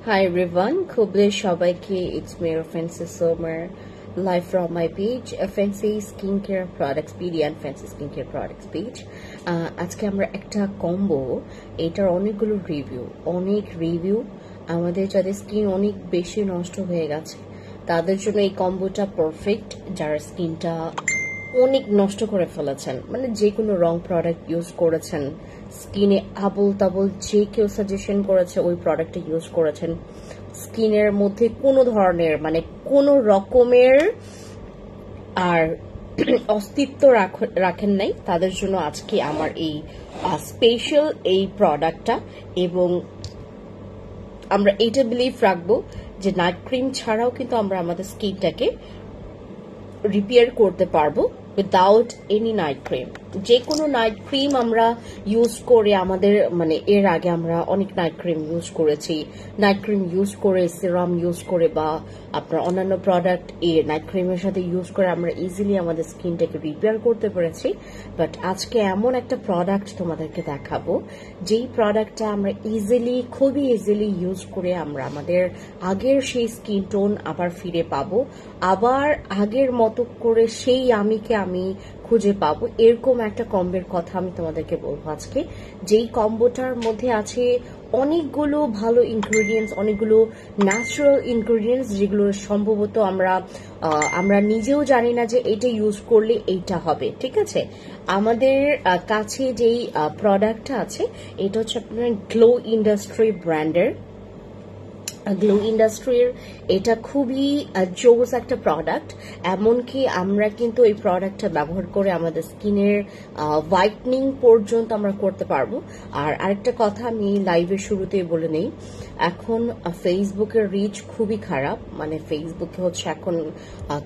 Hi everyone, Kubli Shabaiki, it's me, Fancy Summer, live from my page, Fancy Skincare Products, PD and Fancy Skincare Products page. আজকে আমরা একটা combo, এটার অনেকগুলো review, আমাদের যাদের skin অনেক বেশি নষ্ট হয়ে গেছে তাদের জন্য এই কম্বোটা পারফেক্ট, যারা স্কিনটা অনেক নষ্ট করে ফেলেছেন, মানে যে কোনো রং প্রোডাক্ট ইউজ করেছেন, স্কিনে আবল তাবল যে কেউ সাজেশন করেছে ওই প্রোডাক্টটা ইউজ করেছেন, স্কিনের মধ্যে কোনো ধরনের মানে কোনো রকমের আর অস্তিত্ব রাখেন নাই, তাদের জন্য আজকে আমার এই স্পেশাল এই প্রোডাক্টটা। এবং আমরা এইটা বিলিভ রাখবো যে নাইট ক্রিম ছাড়াও কিন্তু আমরা আমাদের স্কিনটাকে রিপেয়ার করতে পারবো উইদাউট এনি নাইট ক্রিম। যে কোনো নাইট ক্রিম আমরা ইউজ করে আমাদের মানে এর আগে আমরা অনেক নাইট ক্রিম ইউজ করেছি, নাইট ক্রিম ইউজ করে সিরাম ইউজ করে বা আপনার অন্যান্য প্রোডাক্ট এই নাইট ক্রিমের সাথে ইউজ করে আমরা ইজিলি আমাদের স্কিনটাকে রিপেয়ার করতে পেরেছি। বাট আজকে এমন একটা প্রোডাক্ট তোমাদেরকে দেখাবো যেই প্রোডাক্টটা আমরা খুবই ইজিলি ইউজ করে আমরা আমাদের আগের সেই স্কিন টোন আবার ফিরে পাবো, আবার আগের মতো করে সেই আমিকে আমি খুঁজে পাবো। এরকম একটা কম্বোর কথা আমি তোমাদেরকে বলবো আজকে, যেই কম্বোটার মধ্যে আছে অনেকগুলো ভালো ইনগ্রেডিয়েন্টস, অনেকগুলো ন্যাচারাল ইনগ্রেডিয়েন্টস, যেগুলো সম্ভবত আমরা নিজেও জানি না যে এটা ইউজ করলে এইটা হবে। ঠিক আছে, আমাদের কাছে যেই প্রোডাক্টটা আছে এটা হচ্ছে আপনার গ্লো ইন্ডাস্ট্রি ব্র্যান্ডের। গ্লো ইন্ডাস্ট্রির এটা খুবই জোস একটা প্রোডাক্ট, এমনকি আমরা কিন্তু এই প্রোডাক্টটা ব্যবহার করে আমাদের স্কিনের হোয়াইটনিং পর্যন্ত আমরা করতে পারবো। আর আরেকটা কথা আমি লাইভের শুরুতেই বলে নেই, এখন ফেসবুকের রিচ খুবই খারাপ, মানে ফেসবুকে হচ্ছে এখন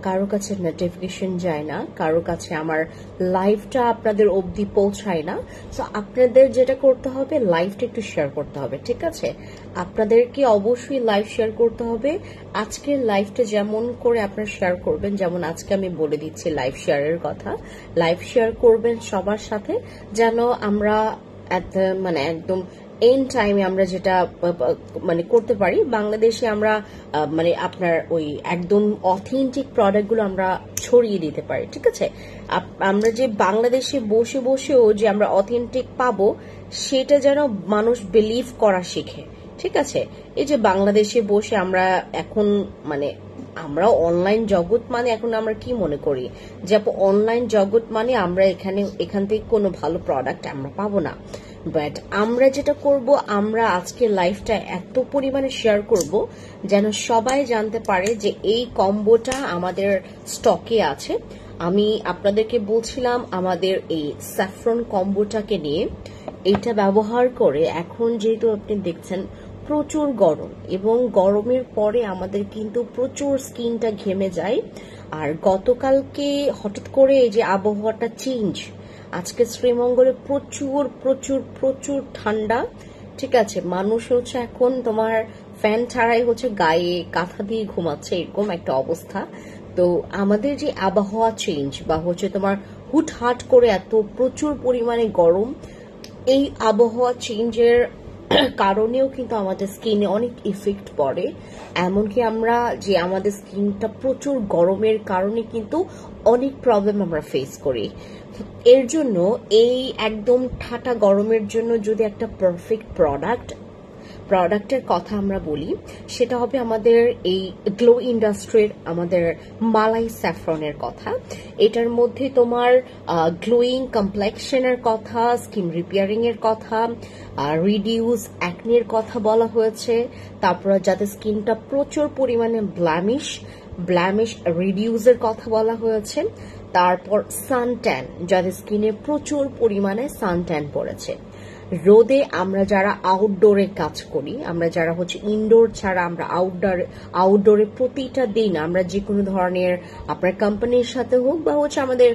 কারো কাছে নোটিফিকেশন যায় না, কারো কাছে আমার লাইভটা আপনাদের অবধি পৌঁছায় না। সো আপনাদের যেটা করতে হবে, লাইভটা একটু শেয়ার করতে হবে। ঠিক আছে, আপনাদেরকে অবশ্যই লাইভ শেয়ার করতে হবে। আজকের লাইভটা যেমন করে আপনারা শেয়ার করবেন, যেমন আজকে আমি বলে দিচ্ছি লাইভ শেয়ারের কথা, লাইভ শেয়ার করবেন সবার সাথে, যেন আমরা মানে একদম এন্ড টাইমে আমরা যেটা মানে করতে পারি, বাংলাদেশে আমরা মানে আপনার ওই একদম অথেন্টিক প্রোডাক্টগুলো আমরা ছড়িয়ে দিতে পারি। ঠিক আছে, আমরা যে বাংলাদেশে বসে বসেও যে আমরা অথেন্টিক পাবো সেটা যেন মানুষ বিলিভ করা শিখে। ঠিক আছে, এই যে বাংলাদেশে বসে আমরা এখন মানে আমরা অনলাইন জগৎ মানে এখন আমরা কি মনে করি যে অনলাইন জগৎ মানে আমরা এখান থেকে কোনো ভালো প্রোডাক্ট আমরা পাবো না। বাট আমরা যেটা করব, আমরা আজকে লাইফটা এত পরিমাণে শেয়ার করব যেন সবাই জানতে পারে যে এই কম্বোটা আমাদের স্টকে আছে। আমি আপনাদেরকে বলছিলাম আমাদের এই স্যাফরন কম্বোটাকে নিয়ে, এইটা ব্যবহার করে এখন যেহেতু আপনি দেখছেন প্রচুর গরম, এবং গরমের পরে আমাদের কিন্তু প্রচুর স্কিনটা ঘেমে যায়। আর গতকালকে হঠাৎ করে এই যে আবহাওয়াটা চেঞ্জ, আজকে শ্রীমঙ্গলে প্রচুর প্রচুর প্রচুর ঠান্ডা। ঠিক আছে, মানুষ হচ্ছে এখন তোমার ফ্যান ছাড়াই হচ্ছে গায়ে কাঁথা দিয়ে ঘুমাচ্ছে, এরকম একটা অবস্থা। তো আমাদের যে আবহাওয়া চেঞ্জ বা হচ্ছে তোমার হুটহাট করে এত প্রচুর পরিমাণে গরম, এই আবহাওয়া চেঞ্জের কারণেও কিন্তু আমাদের স্কিনে অনেক ইফেক্ট পড়ে। এমনকি আমরা যে আমাদের স্কিনটা প্রচুর গরমের কারণে কিন্তু অনেক প্রবলেম আমরা ফেস করি। এর জন্য এই একদম ঠাটা গরমের জন্য যদি একটা পারফেক্ট প্রোডাক্টের কথা আমরা বলি, সেটা হবে আমাদের এই গ্লো ইন্ডাস্ট্রির আমাদের মালাই স্যাফরনের কথা। এটার মধ্যে তোমার গ্লোয়িং কমপ্লেক্সনের কথা, স্কিন রিপেয়ারিং এর কথা, রিডিউস অ্যাকনির কথা বলা হয়েছে, তারপর যাদের স্কিনটা প্রচুর পরিমাণে ব্ল্যামিশ রিডিউসের কথা বলা হয়েছে, তারপর সানট্যান, যাদের স্কিনে প্রচুর পরিমাণে সানট্যান পড়েছে। রোদে আমরা যারা আউটডোরে কাজ করি, আমরা যারা হচ্ছে ইনডোর ছাড়া আমরা আউটডোরে প্রতিটা দিন আমরা যে কোনো ধরনের আপনার কোম্পানির সাথে হোক বা হচ্ছে আমাদের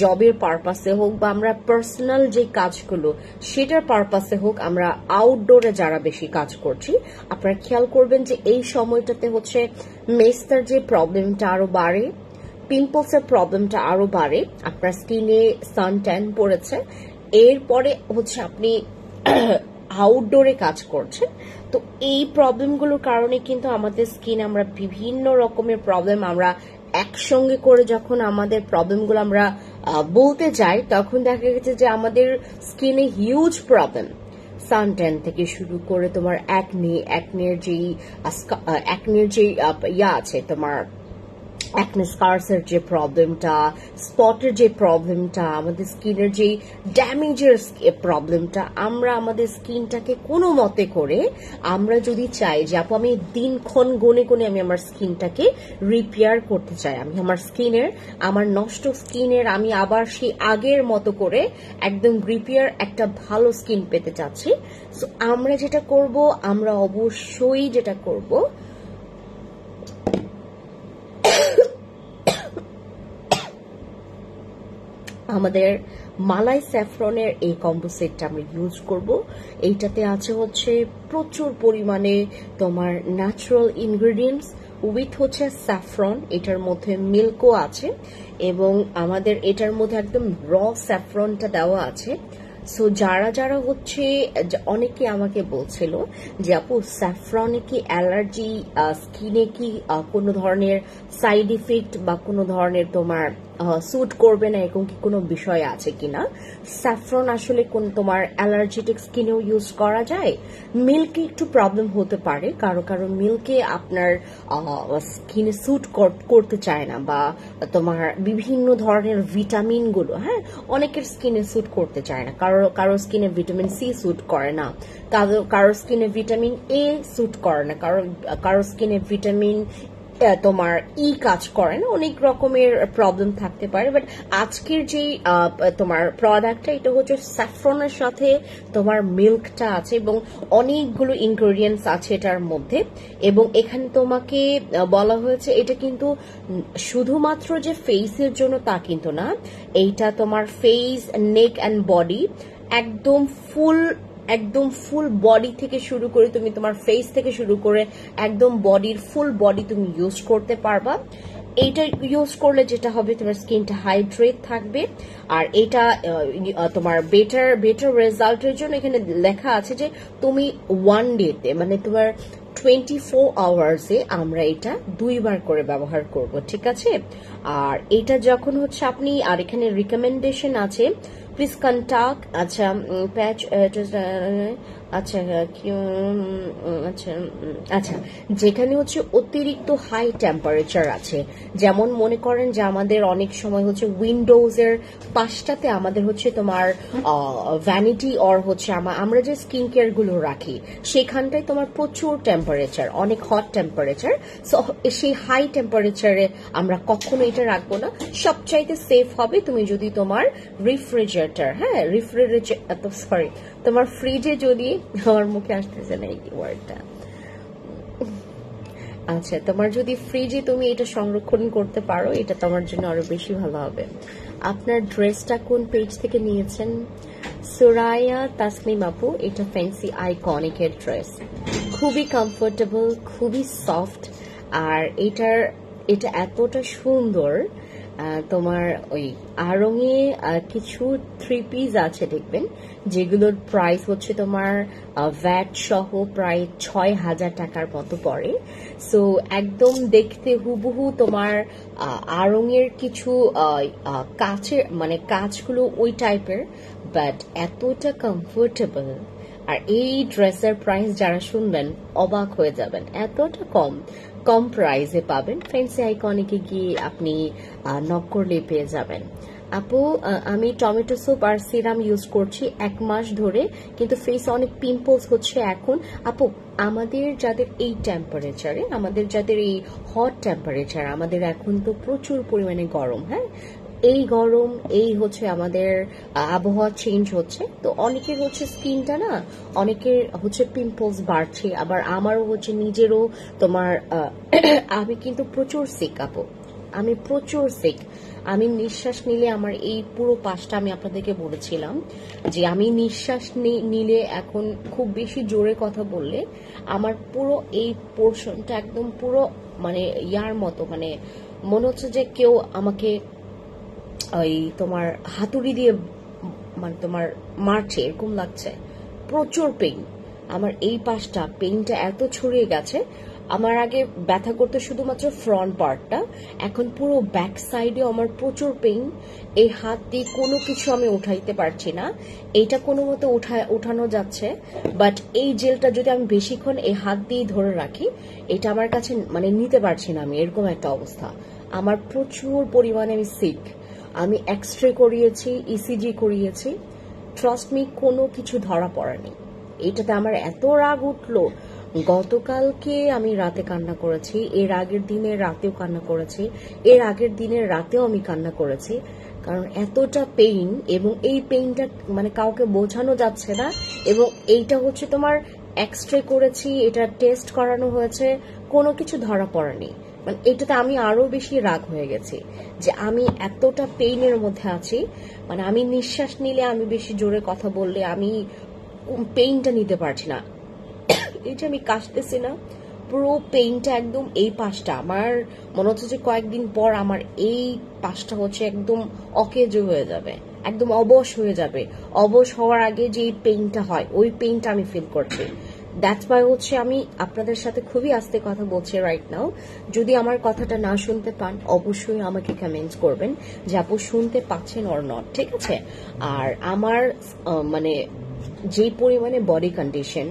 জবের পারপাসে হোক বা আমরা পার্সোনাল যে কাজগুলো সেটার পারপাসে হোক, আমরা আউটডোরে যারা বেশি কাজ করছি, আপনারা খেয়াল করবেন যে এই সময়টাতে হচ্ছে মেস্তার যে প্রবলেমটা আরো বাড়ে, পিম্পলসের প্রবলেমটা আরো বাড়ে, আপনার স্কিনে সানট্যান পড়েছে, এরপরে হচ্ছে আপনি আউটডোরে কাজ করছেন, তো এই প্রবলেমগুলোর কারণে কিন্তু আমাদের স্কিন আমরা বিভিন্ন রকমের প্রবলেম আমরা একসঙ্গে করে যখন আমাদের প্রবলেমগুলো আমরা বলতে যাই, তখন দেখা গেছে যে আমাদের স্কিনে হিউজ প্রবলেম, সানট্যান থেকে শুরু করে তোমার অ্যাকনের যেই ইয়া আছে তোমার অ্যাকনে স্কার্সের যে প্রবলেমটা, স্পটের যে প্রবলেমটা, আমাদের স্কিনের যে ড্যামেজের প্রবলেমটা, আমরা আমাদের স্কিনটাকে কোনো মতে করে আমরা যদি চাই যে আপু আমি দিনক্ষণ গুনে গুনে আমি আমার স্কিনটাকে রিপেয়ার করতে চাই, আমি আমার নষ্ট স্কিনের আমি আবার সেই আগের মতো করে একদম রিপেয়ার একটা ভালো স্কিন পেতে চাচ্ছি। সো আমরা যেটা করব, আমরা অবশ্যই যেটা করব, আমাদের মালাই স্যাফরনের এই কম্বো সেটটা আমরা ইউজ করব। এইটাতে আছে হচ্ছে প্রচুর পরিমাণে তোমার ন্যাচারাল ইনগ্রেডিয়েন্টস উইথ হচ্ছে স্যাফরন, এটার মধ্যে মিল্কও আছে এবং আমাদের এটার মধ্যে একদম র স্যাফরনটা দেওয়া আছে। সো যারা হচ্ছে, অনেকে আমাকে বলছিল যে আপু স্যাফরনে কি অ্যালার্জি, স্কিনে কি কোনো ধরনের সাইড ইফেক্ট বা কোনো ধরনের তোমার স্যুট করবে না, এরকম কি কোনো বিষয় আছে কিনা। স্যাফরন আসলে কোন তোমার অ্যালার্জেটিক স্কিনেও ইউজ করা যায়। মিল্কে একটু প্রবলেম হতে পারে, কারো মিল্কে আপনার স্কিনে স্যুট করতে চায় না, বা তোমার বিভিন্ন ধরনের ভিটামিনগুলো, হ্যাঁ, অনেকের স্কিনে স্যুট করতে চায় না, কারো স্কিনে ভিটামিন সি স্যুট করে না, কারো স্কিনে ভিটামিন এ স্যুট করে না, কারো স্কিনে ভিটামিন তোমার কাজ করে না, অনেক রকমের প্রবলেম থাকতে পারে। বাট আজকের যে তোমার প্রোডাক্টটা, এটা হচ্ছে স্যাফরনের সাথে তোমার মিল্কটা আছে এবং অনেকগুলো ইনগ্রেডিয়েন্টস আছে এটার মধ্যে। এবং এখানে তোমাকে বলা হয়েছে এটা কিন্তু শুধুমাত্র যে ফেসের জন্য তা কিন্তু না, এইটা তোমার ফেস, নেক অ্যান্ড বডি, একদম ফুল বডি থেকে শুরু করে তুমি তোমার ফেস থেকে শুরু করে একদম বডির ফুল বডি তুমি ইউজ করতে পারবা। এইটা ইউজ করলে যেটা হবে, তোমার স্কিনটা হাইড্রেট থাকবে। আর এটা তোমার বেটার রেজাল্টের জন্য এখানে লেখা আছে যে তুমি ওয়ান ডেতে, মানে তোমার 24 আওয়ার্সে আমরা এটা 2 বার করে ব্যবহার করব, ঠিক আছে। আর এটা যখন হচ্ছে আপনি, আর এখানে রিকমেন্ডেশন আছে, প্লিজ কন্টাক্ট, আচ্ছা প্যাচ, আচ্ছা আচ্ছা আচ্ছা যেখানে হচ্ছে অতিরিক্ত হাই টেম্পারেচার আছে, যেমন মনে করেন যে আমাদের অনেক সময় হচ্ছে উইন্ডোজের পাশটাতে আমাদের হচ্ছে তোমার ভ্যানিটি অর হচ্ছে আমরা যে স্কিন কেয়ার গুলো রাখি, সেখানটায় তোমার প্রচুর টেম্পারেচার, অনেক হট টেম্পারেচার। সো সেই হাই টেম্পারেচারে আমরা কখনো এটা রাখবো না। সবচাইতে সেফ হবে তুমি যদি তোমার তোমার ফ্রিজে যদি, আমার মুখে আসতেছে না এই ওয়ার্ডটা, আচ্ছা তোমার যদি ফ্রিজে তুমি এটা সংরক্ষণ করতে পারো, এটা তোমার জন্য আরো বেশি ভালো হবে। আপনার ড্রেসটা কোন পেজ থেকে নিয়েছেন? সুরাইয়া তাসনিম আপু, এটা ফ্যান্সি আইকনিকের ড্রেস, খুবই কমফোর্টেবল, খুবই সফট, আর এটা এতটা সুন্দর। তোমার ওই আড়ঙে কিছু 3 পিস আছে দেখবেন, যেগুলোর প্রাইস হচ্ছে তোমার ভ্যাট সহ প্রায় 6,000 টাকার মতো পড়ে। সো একদম দেখতে হুবহু তোমার আড়ঙের কিছু কাচের, মানে কাচগুলো ওই টাইপের, বাট এতটা কমফোর্টেবল। আর এই ড্রেসের প্রাইস যারা শুনবেন অবাক হয়ে যাবেন, এতটা কম প্রাইসে পাবেন। ফ্যান্সি আইকনিকে গিয়ে আপনি নক করলে পেয়ে যাবেন। আপু আমি টমেটো স্যুপ আর সিরাম ইউজ করছি 1 মাস ধরে, কিন্তু ফেসে অনেক পিম্পলস হচ্ছে এখন। আপু আমাদের যাদের এই টেম্পারেচারে, আমাদের যাদের এই হট টেম্পারেচার, আমাদের এখন তো প্রচুর পরিমাণে গরম, হ্যাঁ, এই গরম, এই হচ্ছে আমাদের আবহাওয়া চেঞ্জ হচ্ছে, তো অনেকের হচ্ছে স্কিনটা না, অনেকের হচ্ছে পিম্পলস বাড়ছে, আবার আমারও হচ্ছে নিজেরও তোমার আমি কিন্তু প্রচুর সিক আপু, আমি প্রচুর সিক। আমি নিঃশ্বাস নিলে আমার এই পুরো পাশটা, আমি আপনাদেরকে বলেছিলাম যে আমি নিঃশ্বাস নিলে এখন খুব বেশি জোরে কথা বললে আমার পুরো এই পোর্শনটা একদম পুরো মানে ইয়ার মতো, মানে মনে হচ্ছে যে কেউ আমাকে ওই তোমার হাতুড়ি দিয়ে মানে তোমার মারছে, এরকম লাগছে, প্রচুর পেইন, আমার এই পাশটা পেইনটা এত ছড়িয়ে গেছে। আমার আগে ব্যথা করতে শুধুমাত্র ফ্রন্ট পার্টটা, এখন পুরো ব্যাক সাইডে আমার প্রচুর পেইন। এই হাত দিয়ে কোনো কিছু আমি উঠাইতে পারছি না, এইটা কোনো মতো উঠানো যাচ্ছে, বাট এই জেলটা যদি আমি বেশিক্ষণ এই হাত দিয়ে ধরে রাখি, এটা আমার কাছে মানে নিতে পারছি না আমি, এরকম একটা অবস্থা। আমার প্রচুর পরিমাণে আমি সিক, আমি এক্স-রে করিয়েছি, ইসিজি করিয়েছি, ট্রাস্ট মি কোনো কিছু ধরা পড়েনি। এটাতে আমার এত রাগ উঠলো, গতকালকে আমি রাতে কান্না করেছি, এর আগের দিনের রাতেও কান্না করেছি, এর আগের দিনের রাতেও আমি কান্না করেছি, কারণ এতটা পেইন, এবং এই পেইনটা মানে কাউকে বোঝানো যাচ্ছে না। এবং এইটা হচ্ছে তোমার এক্স-রে করেছি, এটা টেস্ট করানো হয়েছে, কোনো কিছু ধরা পড়েনি। মানে এটাতে আমি আরো বেশি রাগ হয়ে গেছি যে আমি এতটা পেইনের মধ্যে আছি, মানে আমি নিঃশ্বাস নিলে, আমি বেশি জোরে কথা বললে আমি পেইনটা নিতে পারছি না। এই যে আমি কাশতেছি না, পুরো পেইনটা একদম এই পাশটা, আমার মনে হচ্ছে যে কয়েকদিন পর আমার এই পাশটা হচ্ছে একদম অকেজ হয়ে যাবে, একদম অবশ হয়ে যাবে। অবশ হওয়ার আগে যে পেইনটা হয়, ওই পেইনটা আমি ফিল করছি। দ্যাটস ওয়াই হচ্ছে আমি আপনাদের সাথে খুবই আস্তে কথা বলছি রাইট নাও। যদি আমার কথাটা না শুনতে পান, অবশ্যই আমাকে কমেন্টস করবেন যে আপু শুনতে পাচ্ছেন অর নট, ঠিক আছে? আর আমার মানে যে পরিমাণে বডি কন্ডিশন,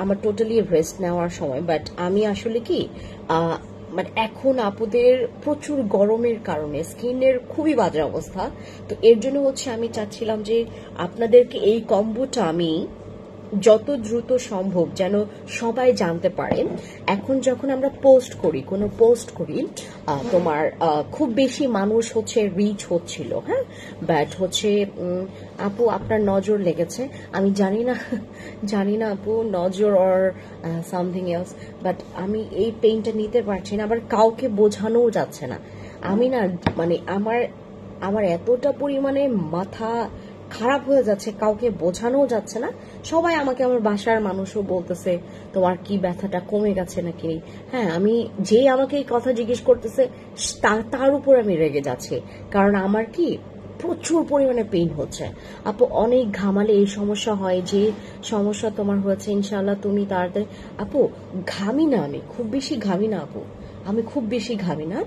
আমার টোটালি রেস্ট নেওয়ার সময়, বাট আমি আসলে কি মানে এখন আপুদের প্রচুর গরমের কারণে স্কিনের খুবই বাজে অবস্থা। তো এর জন্য হচ্ছে আমি চাচ্ছিলাম যে আপনাদেরকে এই কম্বোটা আমি যত দ্রুত সম্ভব যেন সবাই জানতে পারে। এখন যখন আমরা পোস্ট করি, কোনো পোস্ট করি, তোমার খুব বেশি মানুষ হচ্ছে রিচ হচ্ছিল, হ্যাঁ, বাট হচ্ছে আপু আপনার নজর লেগেছে, আমি জানি না আপু, নজর অর সামথিং এলস, বাট আমি এই পেইনটা নিতে পারছি না, আবার কাউকে বোঝানোও যাচ্ছে না। আমি না মানে আমার এতটা পরিমাণে মাথা খারাপ হয়ে যাচ্ছে, কাউকে বোঝানো যাচ্ছে না। সবাই আমাকে, আমার বাসার মানুষও বলতেছে তোমার কি ব্যথাটা কমে গেছে নাকি। হ্যাঁ, আমি যে আমাকে এই কথা জিজ্ঞেস করতেছে তার উপর আমি রেগে যাচ্ছি, কারণ আমার কি প্রচুর পরিমাণে পেইন হচ্ছে। আপু অনেক ঘামালে এই সমস্যা হয়, যে সমস্যা তোমার হয়েছে ইনশাল্লাহ তুমি তাড়াতাড়ি। আপু ঘামি না, আমি খুব বেশি ঘামি না আপু, আমি খুব বেশি ঘামি না।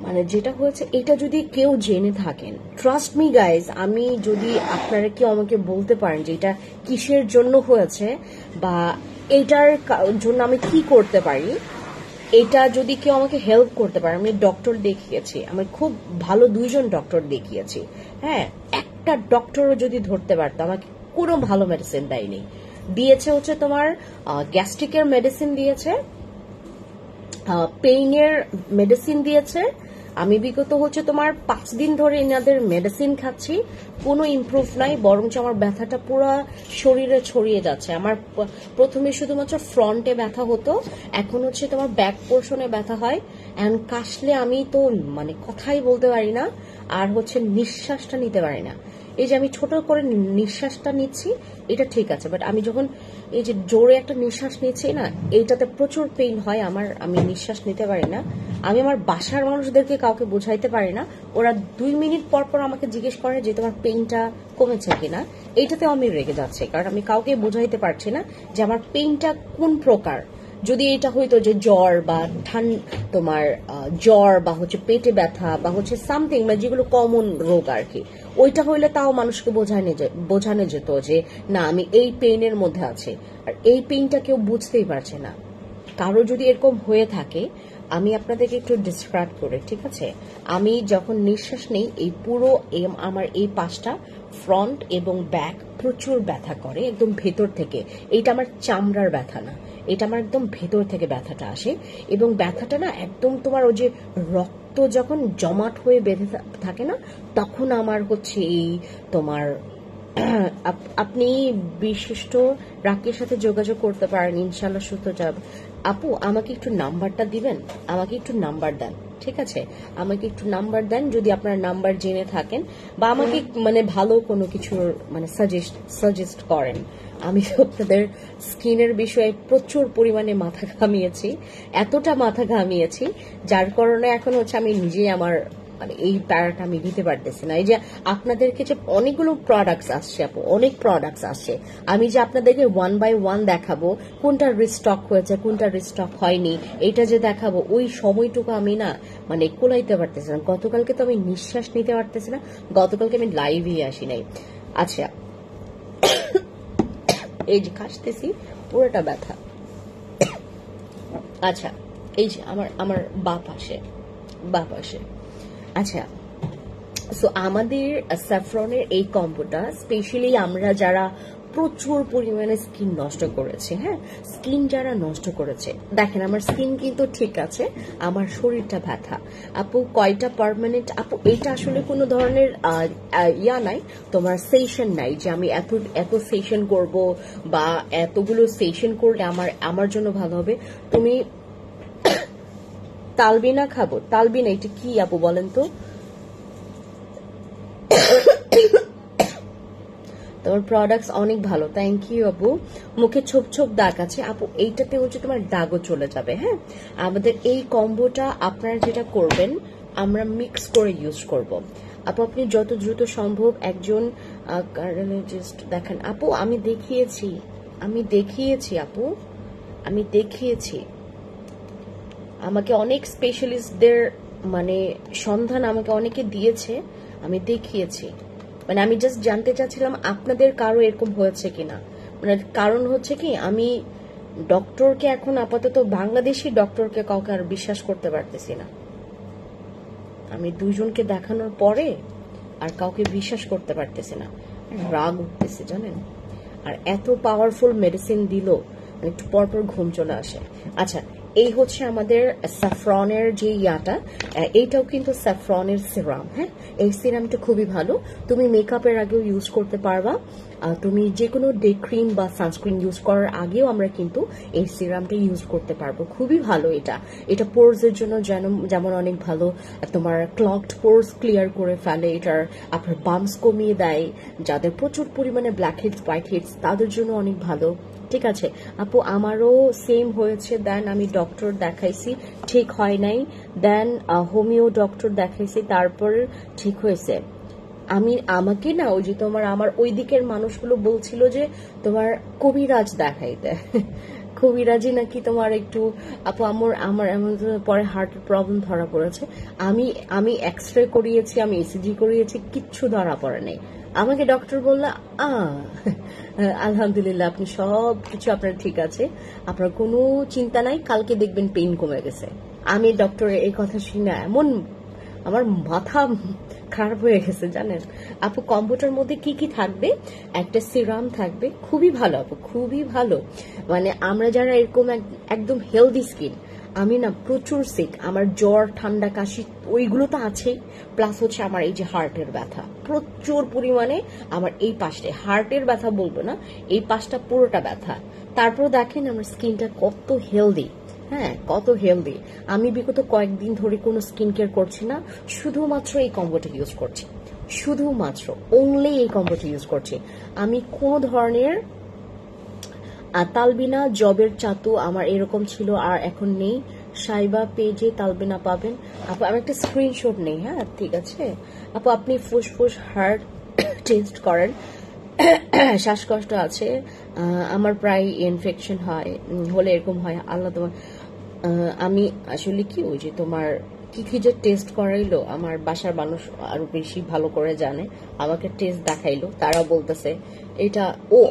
মানে যেটা হয়েছে, এটা যদি কেউ জেনে থাকেন, ট্রাস্ট মি গাইজ, আমি যদি আপনারা কেউ আমাকে বলতে পারেন যে এটা কিসের জন্য হয়েছে বা এটার জন্য আমি কি করতে পারি, এটা যদি কেউ আমাকে হেল্প করতে পারে। আমি ডক্টর দেখিয়েছি, আমি খুব ভালো 2জন ডক্টর দেখিয়েছি, হ্যাঁ, একটা ডক্টরও যদি ধরতে পারতো, আমাকে কোনো ভালো মেডিসিন দেয়নি। দিয়েছে হচ্ছে তোমার গ্যাস্ট্রিকের মেডিসিন দিয়েছে, পেইনের মেডিসিন দিয়েছে। আমি বিগত হচ্ছে তোমার 5 দিন ধরে এনাদের মেডিসিন খাচ্ছি, কোনো ইমপ্রুভ নাই, বরঞ্চ আমার ব্যথাটা পুরো শরীরে ছড়িয়ে যাচ্ছে। আমার প্রথমে শুধুমাত্র ফ্রন্টে ব্যথা হতো, এখন হচ্ছে তোমার ব্যাক পোর্শনে ব্যথা হয়, এন্ড কাশলে আমি তো মানে কথাই বলতে পারি না, আর হচ্ছে নিঃশ্বাসটা নিতে পারি না। এই যে আমি ছোট করে নিঃশ্বাসটা নিচ্ছি, এটা ঠিক আছে, বাট আমি যখন এই যে জোরে একটা নিঃশ্বাস নিচ্ছি না, এইটাতে প্রচুর পেইন হয় আমার, আমি নিঃশ্বাস নিতে পারি না। আমি আমার বাসার মানুষদেরকে কাউকে বোঝাইতে পারি না, ওরা 2 মিনিট পর পর আমাকে জিজ্ঞেস করে যে তোমার পেইনটা কমেছে কিনা। এইটাতেও আমি রেগে যাচ্ছি, কারণ আমি কাউকে বোঝাইতে পারছি না যে আমার পেইনটা কোন প্রকার। যদি এটা হইতো যে জ্বর বা তোমার জ্বর বা হচ্ছে পেটে ব্যথা বা হচ্ছে সামথিং, মানে যেগুলো কমন রোগ আর কি, ওইটা হইলে তাও মানুষকে বোঝানো যেত যে না আমি এই পেইনের মধ্যে আছি। আর এই পেইনটা কেউ বুঝতেই পারছে না। কারো যদি এরকম হয়ে থাকে, আমি আপনাদেরকে একটু ডিসক্রাইব করে, ঠিক আছে? আমি যখন নিঃশ্বাস নেই, এই পুরো আমার এই পাশটা ফ্রন্ট এবং ব্যাক প্রচুর ব্যথা করে একদম ভেতর থেকে। এইটা আমার চামড়ার ব্যথা না, এটা আমার একদম ভেতর থেকে ব্যথাটা আসে, এবং ব্যথাটা না একদম তোমার ওই যে রক্ত যখন জমাট হয়ে বেঁধে থাকে না, তখন আমার হচ্ছে এই তোমার আপনি বিশিষ্ট রাকির সাথে যোগাযোগ করতে পারেন, ইনশাল্লাহ সুস্থ যাবে। আপু আমাকে একটু নাম্বারটা দিবেন, আমাকে একটু নাম্বার দেন, ঠিক আছে? আমাকে একটু নাম্বার দেন যদি আপনার নাম্বার জেনে থাকেন, বা আমাকে মানে ভালো কোনো কিছু মানে সাজেস্ট করেন। আমি আপনাদের স্কিনের বিষয়ে প্রচুর পরিমাণে মাথা ঘামিয়েছি, এতটা মাথা ঘামিয়েছি যার কারণে এখন হচ্ছে আমি নিজেই আমার মানে এই প্যারাটা আমি দিতে পারতেছি না। এই যে আপনাদেরকে যে অনেকগুলো প্রোডাক্টস আসছে আপু, অনেক প্রোডাক্টস আসছে, আমি যে আপনাদেরকে 1 বাই 1 দেখাবো কোনটা রিস্টক হয়েছে কোনটা রিস্টক হয়নি এটা যে দেখাবো, ওই সময়টুকু আমি না মানে কোলাইতে পারতেছি না। গতকালকে তো আমি নিঃশ্বাস নিতে পারতেছি না, গতকালকে আমি লাইভই আসি নাই। আচ্ছা, এই যে কাশতেছি পুরোটা ব্যথা। আচ্ছা, এই যে আমার বাপ আসে। আচ্ছা, সো আমাদের স্যাফরনের এই কম্বোটা স্পেশালি আমরা যারা প্রচুর পরিমাণে স্কিন নষ্ট করেছে, হ্যাঁ, স্কিন যারা নষ্ট করেছে, দেখেন আমার স্কিন কিন্তু ঠিক আছে, আমার শরীরটা ব্যথা। আপু কয়টা পার্মানেন্ট, আপু এটা আসলে কোনো ধরনের ইয়া নাই, তোমার সেশন নাই যে আমি এত সেশন করব বা এতগুলো সেশন করলে আমার জন্য ভালো হবে। তুমি তালবিনা খাবো, তালবিনা এটা কি আপু বলেন তো? তোমার প্রোডাক্টস অনেক ভালো, থ্যাংক ইউ আপু। মুখে ছোপ ছোপ দাগ আছে আপু, এইটাতে হচ্ছে তোমার দাগও চলে যাবে। হ্যাঁ, আমাদের এই কম্বোটা আপনারা যেটা করবেন, আমরা মিক্স করে ইউজ করব। আপু আপনি যত দ্রুত সম্ভব একজন কার্ডিওলজিস্ট দেখান। আপু আমি দেখিয়েছি আপু, আমি দেখিয়েছি। আমাকে অনেক স্পেশালিস্টদের মানে সন্ধান আমাকে অনেকে দিয়েছে, আমি দেখিয়েছি। মানে আমি জাস্ট জানতে চাচ্ছিলাম আপনাদের কারো এরকম হয়েছে কিনা। মানে কারণ হচ্ছে কি, আমি ডক্টরকে এখন আপাতত বাংলাদেশি ডক্টরকে কাউকে আর বিশ্বাস করতে পারতেছি না। আমি দুজনকে দেখানোর পরে আর কাউকে বিশ্বাস করতে পারতেছি না, রাগ উঠতেছে জানেন। আর এত পাওয়ারফুল মেডিসিন দিল, একটু পরপর ঘুম চলে আসে। আচ্ছা, এই হচ্ছে আমাদের স্যাফরনের যে ইয়াটা, এইটাও কিন্তু স্যাফরনের সিরাম। হ্যাঁ, এই সিরামটা খুবই ভালো, তুমি মেকআপের আগেও ইউজ করতে পারবা, তুমি যে কোনো ডে ক্রিম বা সানস্ক্রিন ইউজ করার আগেও আমরা কিন্তু এই সিরামটা ইউজ করতে পারবো। খুবই ভালো এটা পোরসের জন্য যেমন অনেক ভালো, তোমার ক্লগড পোরস ক্লিয়ার করে ফেলে, এটার আপনার বাম্পস কমিয়ে দেয়, যাদের প্রচুর পরিমাণে ব্ল্যাক হেডস হোয়াইট হেডস তাদের জন্য অনেক ভালো। ঠিক আছে আপু, আমারও সেম হয়েছে, দেন আমি ডক্টর দেখাইছি, ঠিক হয় নাই, দেন হোমিও ডক্টর দেখাইছি, তারপর ঠিক হয়েছে। আমাকে না ওই যে আমার ওই দিকের মানুষগুলো বলছিল যে তোমার কবিরাজ দেখাইতে, কবিরাজি নাকি তোমার একটু, আপু আমার এমন পরে হার্টের প্রবলেম ধরা পড়েছে। আমি এক্সরে করিয়েছি, আমি ইসিজি করিয়েছি, কিচ্ছু ধরা পড়ে নাই। আমাকে ডক্টর বলল আলহামদুলিল্লাহ আপনি সব কিছু আপনার ঠিক আছে, আপনার কোনো চিন্তা নাই, কালকে দেখবেন পেইন কমে গেছে। আমি ডক্টরের এই কথা শুনে এমন আমার মাথা খারাপ হয়ে গেছে জানেন। আপু কম্বোটার মধ্যে কি কি থাকবে, একটা সিরাম থাকবে, খুবই ভালো আপু, খুবই ভালো। মানে আমরা যারা এরকম একদম হেলদি স্কিন, আমি না প্রচুর সিক, আমার জ্বর ঠান্ডা কাশি ওইগুলো তো আছেই, প্লাস হচ্ছে আমার এই যে হার্টের ব্যথা প্রচুর পরিমাণে, আমার এই পাশটা হার্টের ব্যথা বলবো না, এই পাশটা পুরোটা ব্যথা। তারপর দেখেন আমার স্কিনটা কত হেলদি, হ্যাঁ কত হেলদি। আমি বিগত কয়েকদিন ধরে কোনো স্কিন কেয়ার করছি না, শুধুমাত্র এই কম্বোটা ইউজ করছি, শুধুমাত্র অনলি এই কম্বোটা ইউজ করছি। আমি কোনো ধরনের তালবিনা জবের চাতু আমার এরকম ছিল আর এখন নেই। সাইবা পেজে তালবিনা পাবেন আপু, আমি একটা স্ক্রিনশট নেই। হ্যাঁ ঠিক আছে আপু, আপনি ফুসফুস হার্ট টেস্ট করেন, শ্বাসকষ্ট আছে, আমার প্রায় ইনফেকশন হয়, হলে এরকম হয় আল্লাহ তোমার। আমি আসলে কি ওই যে তোমার কি কি যে টেস্ট করাইলো, আমার বাসার মানুষ আরো বেশি ভালো করে জানে, আমাকে টেস্ট দেখাইলো, তারা বলতেছে এটা,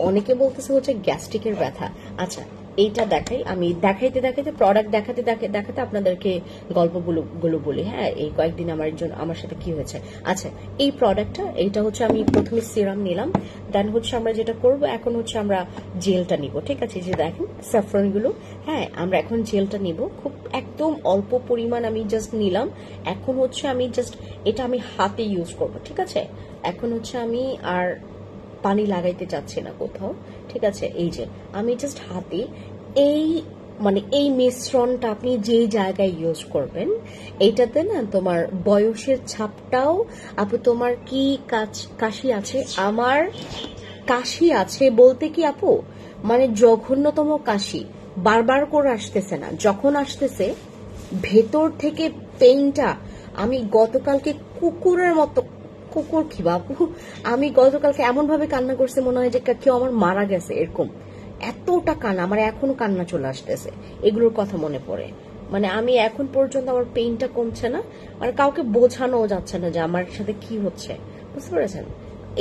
অনেকে বলতেছে হচ্ছে গ্যাস্ট্রিকের ব্যথা। আচ্ছা এইটা দেখাই, আমি দেখাইতে প্রোডাক্ট দেখাতে আপনাদেরকে গল্পগুলো বলি। হ্যাঁ, এই কয়েকদিন আমার সাথে কি হয়েছে। আচ্ছা, এই প্রোডাক্টটা এইটা হচ্ছে আমি প্রথমে সিরাম নিলাম, দেন হচ্ছে আমরা যেটা করব এখন হচ্ছে আমরা জেলটা নিব। ঠিক আছে, যে দেখেন স্যাফরন গুলো, হ্যাঁ আমরা এখন জেলটা নিব, খুব একদম অল্প পরিমাণ আমি জাস্ট নিলাম। এখন হচ্ছে আমি জাস্ট এটা আমি হাতে ইউজ করব। ঠিক আছে, এখন হচ্ছে আমি আর পানি লাগাইতে চাচ্ছি না কোথাও। ঠিক আছে, এই যে আমি জাস্ট হাতে এই মিশ্রণটা আপনি যে জায়গায় ইউজ করবেন, এইটাতে না তোমার বয়সের ছাপটাও, আপু তোমার কি কাশি আছে? আমার কাশি আছে বলতে কি আপু, মানে জঘন্যতম কাশি, বারবার করে আসতেছে না, যখন আসতেছে ভেতর থেকে পেইনটা আমি গতকালকে কুকুরের মতো, কুকুর কি বাবু, আমি গতকালকে এমন ভাবে কান্না করছি মনে হয় যে কেউ আমার মারা গেছে এরকম, এতটা কান্না, আমার এখনো কান্না চলে আসতেছে এগুলোর কথা মনে পড়ে। মানে আমি এখন পর্যন্ত আমার পেইনটা কমছে না, মানে কাউকে বোঝানো যাচ্ছে না যে আমার সাথে কি হচ্ছে, বুঝতে পেরেছেন?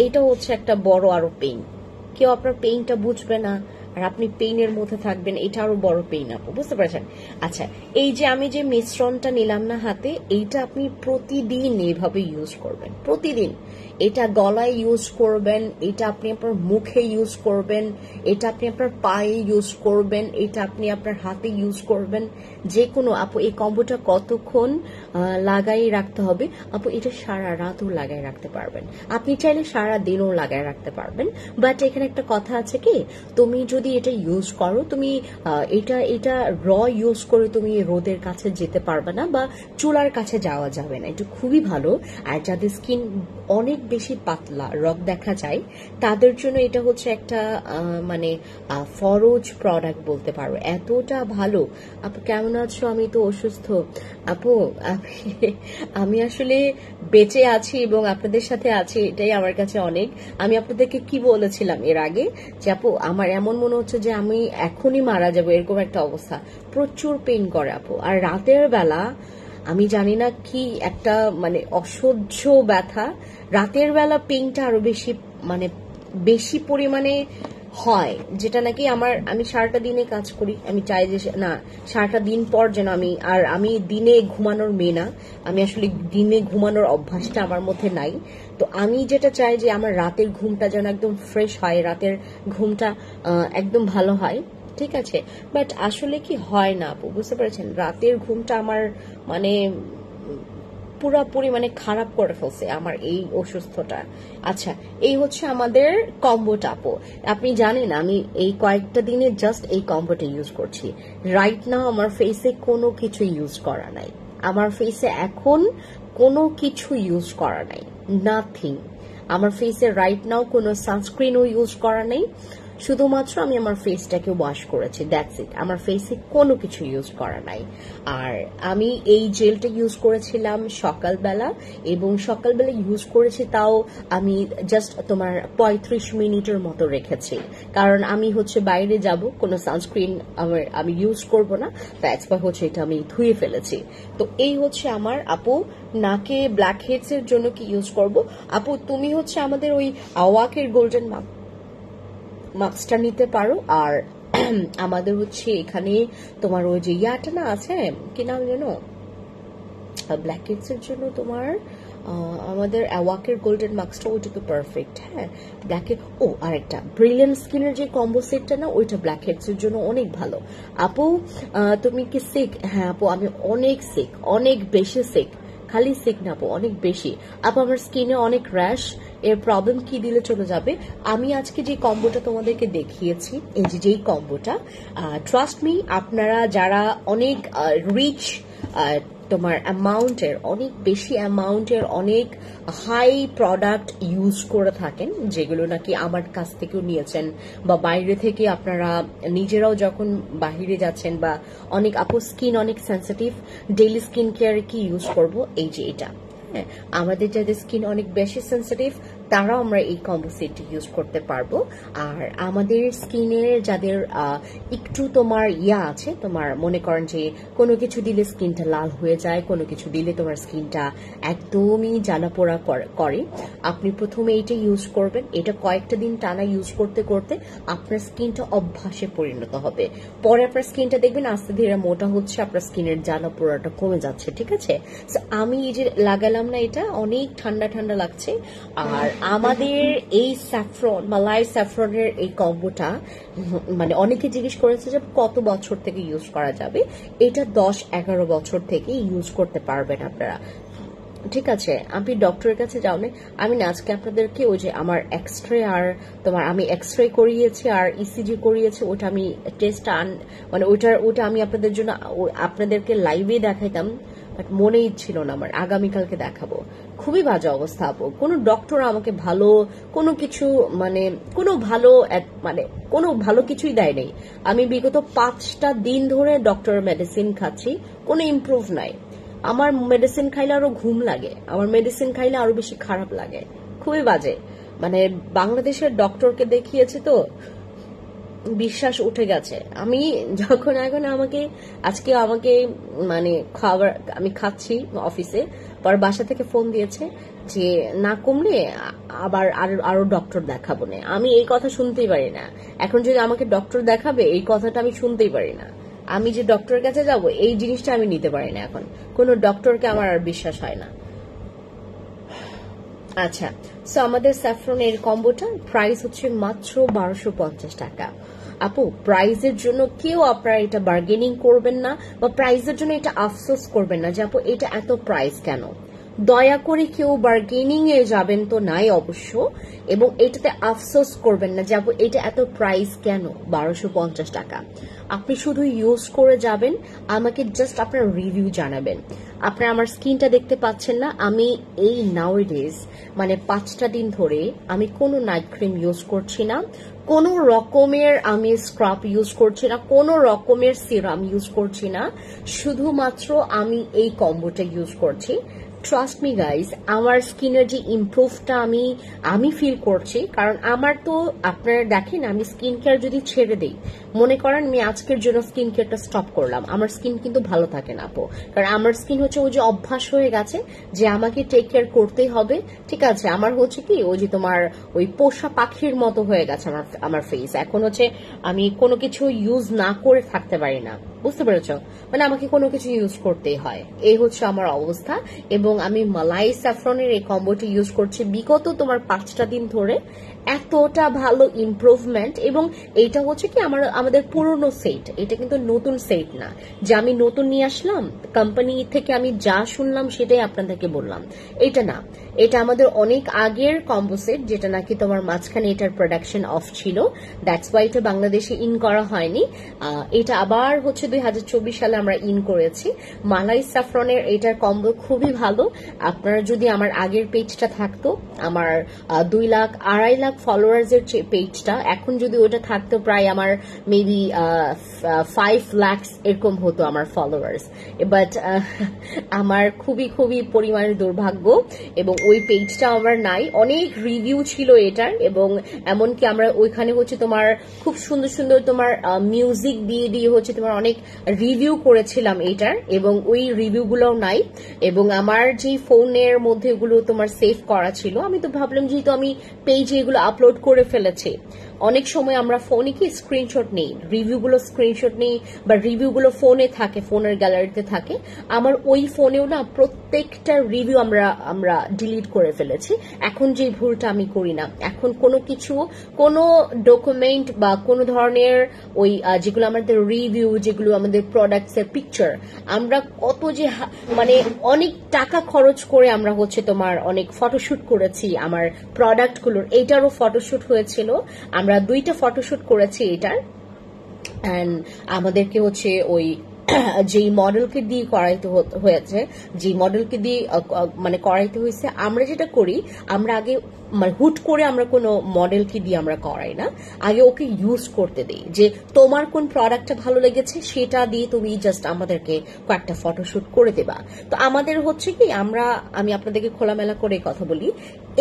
এইটা হচ্ছে একটা বড় আরো পেইন, কেউ আপনার পেইনটা বুঝবে না আর আপনি পেইনের মধ্যে থাকবেন, এটা আরো বড় পেইন আপু, বুঝতে পারছেন? আচ্ছা, এই যে আমি যে মিশ্রণটা নিলাম না হাতে, এইটা আপনি প্রতিদিন এইভাবে ইউজ করবেন, প্রতিদিন এটা গলায় ইউজ করবেন, এটা আপনি আপনার মুখে ইউজ করবেন, এটা আপনি আপনার পায়ে ইউজ করবেন, এটা আপনি আপনার হাতে ইউজ করবেন, যে কোনো। আপু এই কম্বোটা কতক্ষণ লাগাই রাখতে হবে? আপু এটা সারা রাতও লাগাই রাখতে পারবেন, আপনি চাইলে সারা দিনও লাগাই রাখতে পারবেন। বাট এখানে একটা কথা আছে কি, তুমি যদি এটা ইউজ করো, তুমি এটা র ইউজ করে তুমি রোদের কাছে যেতে পারবে না বা চুলার কাছে যাওয়া যাবে না, এটা খুবই ভালো। আর যাদের স্কিন অনেক বেশি পাতলা, রগ দেখা যায়, তাদের জন্য এটা হচ্ছে একটা মানে ফরজ প্রোডাক্ট বলতে পারো, এতটা ভালো। আপু কেমন আছো? আমি তো অসুস্থ আপু, আমি আসলে বেঁচে আছি এবং আপনাদের সাথে আছি, এটাই আমার কাছে অনেক। আমি আপনাদেরকে কি বলেছিলাম এর আগে, যে আপু আমার এমন মনে হচ্ছে যে আমি এখনই মারা যাবো, এরকম একটা অবস্থা, প্রচুর পেইন করে আপু। আর রাতের বেলা আমি জানি না কি একটা মানে অসহ্য ব্যথা, রাতের বেলা পেইনটা আরো বেশি, মানে বেশি পরিমাণে হয়, যেটা নাকি আমি সারাটা দিনে কাজ করি, আমি চাই যে না সারাটা দিন পর যেন আমি দিনে ঘুমানোর মেয়ে না, আমি আসলে দিনে ঘুমানোর অভ্যাসটা আমার মধ্যে নাই। তো আমি যেটা চাই যে আমার রাতের ঘুমটা যেন একদম ফ্রেশ হয়, রাতের ঘুমটা একদম ভালো হয়, ঠিক আছে? বাট আসলে কি হয় না আপু, বুঝতে পেরেছেন? রাতের ঘুমটা আমার মানে পুরাপুরি মানে খারাপ করে ফেলছে আমার এই অসুস্থটা। আচ্ছা, এই হচ্ছে আমাদের কম্বোটা আপু। আপনি জানেন আমি এই কয়েকটা দিনে জাস্ট এই কম্বোটা ইউজ করছি। রাইট নাও আমার ফেসে কোনো কিছু ইউজ করা নাই, আমার ফেসে এখন কোনো কিছু ইউজ করা নাই, নাথিং। আমার ফেসে রাইট নাও কোনো সানস্ক্রিনও ইউজ করা নেই, শুধুমাত্র আমি আমার ফেসটাকে ওয়াশ করেছি, দ্যাটস ইট। আমার ফেসে কোনো কিছু ইউজ করা নাই। আর আমি এই জেলটা ইউজ করেছিলাম সকালবেলা, এবং সকালবেলা ইউজ করেছি তাও আমি জাস্ট তোমার 35 মিনিটের মতো রেখেছি, কারণ আমি হচ্ছে বাইরে যাব, কোনো সানস্ক্রিন আমি ইউজ করব না, দ্যাটস ওয়াই হচ্ছে এটা আমি ধুয়ে ফেলেছি। তো এই হচ্ছে আমার আপু নাকে ব্ল্যাক হেডস এর জন্য কি ইউজ করব। আপু তুমি হচ্ছে আমাদের ওই আওয়াকের গোল্ডেন মাস্কটা নিতে পারো। আর আমাদের হচ্ছে এখানে তোমার ওই যে ইয়াটা না আছে, কি নাম যেন, ব্ল্যাক হেডস এর জন্য তোমার আমাদের অ্যাওয়াকের গোল্ডেন মাস্কটা, ওইটা তো পারফেক্ট। হ্যাঁ, ব্ল্যাকের ও আরেকটা ব্রিলিয়ান্ট স্কিনের যে কম্বো সেটটা না, ওইটা ব্ল্যাক হেডস এর জন্য অনেক ভালো। আপু তুমি কি সিক? হ্যাঁ আপু আমি অনেক সিক, অনেক বেশি সিক, খালি সিক না আপু, অনেক বেশি। আপু আমার স্কিনে অনেক র্যাশ, এর প্রবলেম কি দিলে চলে যাবে? আমি আজকে যে কম্বোটা তোমাদেরকে দেখিয়েছি, এই যেই কম্বোটা, ট্রাস্ট মি, আপনারা যারা অনেক রিচ তোমার অ্যামাউন্টের, অনেক বেশি অ্যামাউন্টের অনেক হাই প্রোডাক্ট ইউজ করে থাকেন, যেগুলো নাকি আমার কাছ থেকেও নিয়েছেন বা বাইরে থেকে আপনারা নিজেরাও যখন বাহিরে যাচ্ছেন, বা অনেক আপু স্কিন অনেক সেন্সিটিভ, ডেইলি স্কিন কেয়ারে কি ইউজ করব, এই যে এটা। হ্যাঁ, আমাদের যাদের স্কিন অনেক বেশি সেন্সিটিভ তারাও আমরা এই কম্বো সেটটি ইউজ করতে পারবো। আর আমাদের স্কিনের যাদের একটু তোমার আছে, তোমার মনে করেন যে কোনো কিছু দিলে স্কিনটা লাল হয়ে যায়, কোনো কিছু দিলে তোমার স্কিনটা একদমই জ্বালাপোড়া করে, আপনি প্রথমে এইটা ইউজ করবেন। এটা কয়েকটা দিন টানা ইউজ করতে করতে আপনার স্কিনটা অভ্যাসে পরিণত হবে, পরে আপনার স্কিনটা দেখবেন আস্তে ধীরে মোটা হচ্ছে, আপনার স্কিনের জ্বালাপোড়াটা কমে যাচ্ছে, ঠিক আছে? আমি এই যে লাগালাম না, এটা অনেক ঠান্ডা ঠান্ডা লাগছে। আর আমাদের এই স্যাফরন, মালাই স্যাফরনের এই কম্বোটা মানে অনেকে জিজ্ঞেস করেছে যে কত বছর থেকে ইউজ করা যাবে। এটা 10-11 বছর থেকে ইউজ করতে পারবেন আপনারা, ঠিক আছে? আপনি ডক্টরের কাছে যাও না, আমি না আজকে আপনাদেরকে ওই যে আমার এক্সরে, আর তোমার আমি এক্সরে করিয়েছি আর ইসিজি করিয়েছি, ওটা আমি টেস্ট মানে ওটা আমি আপনাদের জন্য আপনাদেরকে লাইভে দেখাইতাম, বাট মনেই ছিল না আমার, আগামীকালকে দেখাবো। খুবই বাজে অবস্থা আপু, কোনো ডক্টর আমাকে ভালো কোনো কিছু মানে কোনো ভালো কিছুই দেয় নাই। আমি বিগত 5টা দিন ধরে ডক্টর মেডিসিন খাচ্ছি, কোনো ইমপ্রুভ নাই। আমার মেডিসিন খাইলে আরো ঘুম লাগে, আমার মেডিসিন খাইলে আরো বেশি খারাপ লাগে, খুবই বাজে। মানে বাংলাদেশের ডক্টরকে দেখিয়েছি তো বিশ্বাস উঠে গেছে। আমি যখন এখন আজকে আমাকে মানে খাবার আমি খাচ্ছি অফিসে, পর বাসা থেকে ফোন দিয়েছে যে না কমলে আবার আরো ডক্টর দেখাবো না। আমি এই কথা শুনতেই পারি না। এখন যদি আমাকে ডক্টর দেখাবে এই কথাটা আমি শুনতেই পারি না। আমি যে ডক্টরের কাছে যাব এই জিনিসটা আমি নিতে পারি না। এখন কোনো ডক্টরকে আমার আর বিশ্বাস হয় না। আচ্ছা, সো আমাদের স্যাফরনের কম্বোটা প্রাইস হচ্ছে মাত্র 1250 টাকা। আপু, প্রাইজের জন্য কেউ আপনারা এটা বার্গেনিং করবেন না বা প্রাইজের জন্য এটা আফসোস করবেন না যে আপু এটা এত প্রাইস কেন। দয়া করে কেউ বার্গেনিং এ যাবেন তো নাই অবশ্য, এবং এটাতে আফসোস করবেন না যে আপু এটা এত প্রাইস কেন 1250 টাকা। আপনি শুধু ইউজ করে যাবেন, আমাকে জাস্ট আপনার রিভিউ জানাবেন। আপনারা আমার স্কিনটা দেখতে পাচ্ছেন না, আমি এই নাউডেজ মানে 5টা দিন ধরে আমি কোনো নাইট ক্রিম ইউজ করছি না, কোন রকমের আমি স্ক্রাব ইউজ করছি না, কোন রকমের সিরাম ইউজ করছি না, শুধুমাত্র আমি এই কম্বোটা ইউজ করছি। ট্রাস্ট মি গাইজ, আমার স্কিনের যে ইমপ্রুভটা আমি ফিল করছি, কারণ আমার তো আপনারা দেখেন আমি স্কিন কেয়ার যদি ছেড়ে দিই, মনে করেন আমি আজকের জন্য স্কিন কেয়ারটা স্টপ করলাম, আমার স্কিন কিন্তু ভালো থাকে না আপু। কারণ আমার স্কিন হচ্ছে ওই যে অভ্যাস হয়ে গেছে যে আমাকে টেক কেয়ার করতেই হবে, ঠিক আছে। আমার হচ্ছে কি ওই যে তোমার ওই পোষা পাখির মতো হয়ে গেছে আমার ফেস। এখন হচ্ছে আমি কোনো কিছু ইউজ না করে থাকতে পারি না, বুঝতে পেরেছ? মানে আমাকে কোনো কিছু ইউজ করতেই হয়, এই হচ্ছে আমার অবস্থা। এবং আমি মালাই স্যাফরনের এই কম্বোটি ইউজ করছি বিগত তোমার 5টা দিন ধরে। এতটা ভালো ইমপ্রুভমেন্ট, এবং এটা হচ্ছে কি আমাদের পুরনো সেট, এটা কিন্তু নতুন সেট না যে আমি নতুন নিয়ে আসলাম কোম্পানি থেকে, আমি যা শুনলাম সেটাই আপনাদেরকে বললাম, এটা না। এটা আমাদের অনেক আগের কম্বো সেট, যেটা নাকি তোমার মাঝখানে এটার প্রোডাকশন অফ ছিল, দ্যাটস ওয়াই এটা বাংলাদেশে ইন করা হয়নি। এটা আবার হচ্ছে 2024 সালে আমরা ইন করেছি। মালাই স্যাফরনের এটার কম্বো খুবই ভালো। আপনারা যদি আমার আগের পেজটা থাকতো, আমার 2 লাখ 2.5 লাখ ফলোয়ার্স এর পেজটা, এখন যদি ওটা থাকতো প্রায় আমার মেবি 5 লাখ এরকম হতো আমার ফলোয়ার্স। বাট আমার খুবই খুবই পরিমাণে দুর্ভাগ্য, এবং ওই পেজটা আমার নাই। অনেক রিভিউ ছিল এটার, এবং এমনকি আমরা ওইখানে হচ্ছে তোমার খুব সুন্দর সুন্দর তোমার মিউজিক দিয়ে দিয়ে হচ্ছে তোমার অনেক রিভিউ করেছিলাম এটার, এবং ওই রিভিউ গুলোও নাই। এবং আমার যে ফোনের মধ্যে ওগুলো তোমার সেভ করা ছিল, আমি তো ভাবলাম যেহেতু আমি পেজে এগুলো আপলোড করে ফেলেছি, অনেক সময় আমরা ফোনে কি স্ক্রিনশট নেই, রিভিউগুলো স্ক্রিনশট নেই, বা রিভিউগুলো ফোনে থাকে, ফোনের গ্যালারিতে থাকে। আমার ওই ফোনেও না প্রত্যেকটা রিভিউ আমরা ডিলিট করে ফেলেছি। এখন যে ভুলটা আমি করি না, এখন কোনো ডকুমেন্ট বা কোনো ধরনের ওই যেগুলো আমাদের রিভিউ, যেগুলো আমাদের প্রোডাক্টস এর পিকচার, আমরা কত যে মানে অনেক টাকা খরচ করে আমরা হচ্ছে তোমার অনেক ফটোশুট করেছি আমার প্রোডাক্টগুলোর। এইটারও ফটোশুট হয়েছিল, আমরা 2টা ফটোশুট করেছি এটার। এন্ড আমাদেরকে হচ্ছে ওই যেই মডেলকে দিয়ে করাইতে হয়েছে, যে মডেলকে দিয়ে মানে করাইতে হয়েছে, আমরা যেটা করি, আমরা আগে মানে হুট করে আমরা কোনো মডেলকে দিয়ে আমরা করাই না, আগে ওকে ইউজ করতে দিই যে তোমার কোন প্রোডাক্টটা ভালো লেগেছে সেটা দিয়ে তুমি জাস্ট আমাদেরকে কয়েকটা ফটোশুট করে দেবা। তো আমাদের হচ্ছে কি আমি আপনাদেরকে খোলামেলা করে কথা বলি,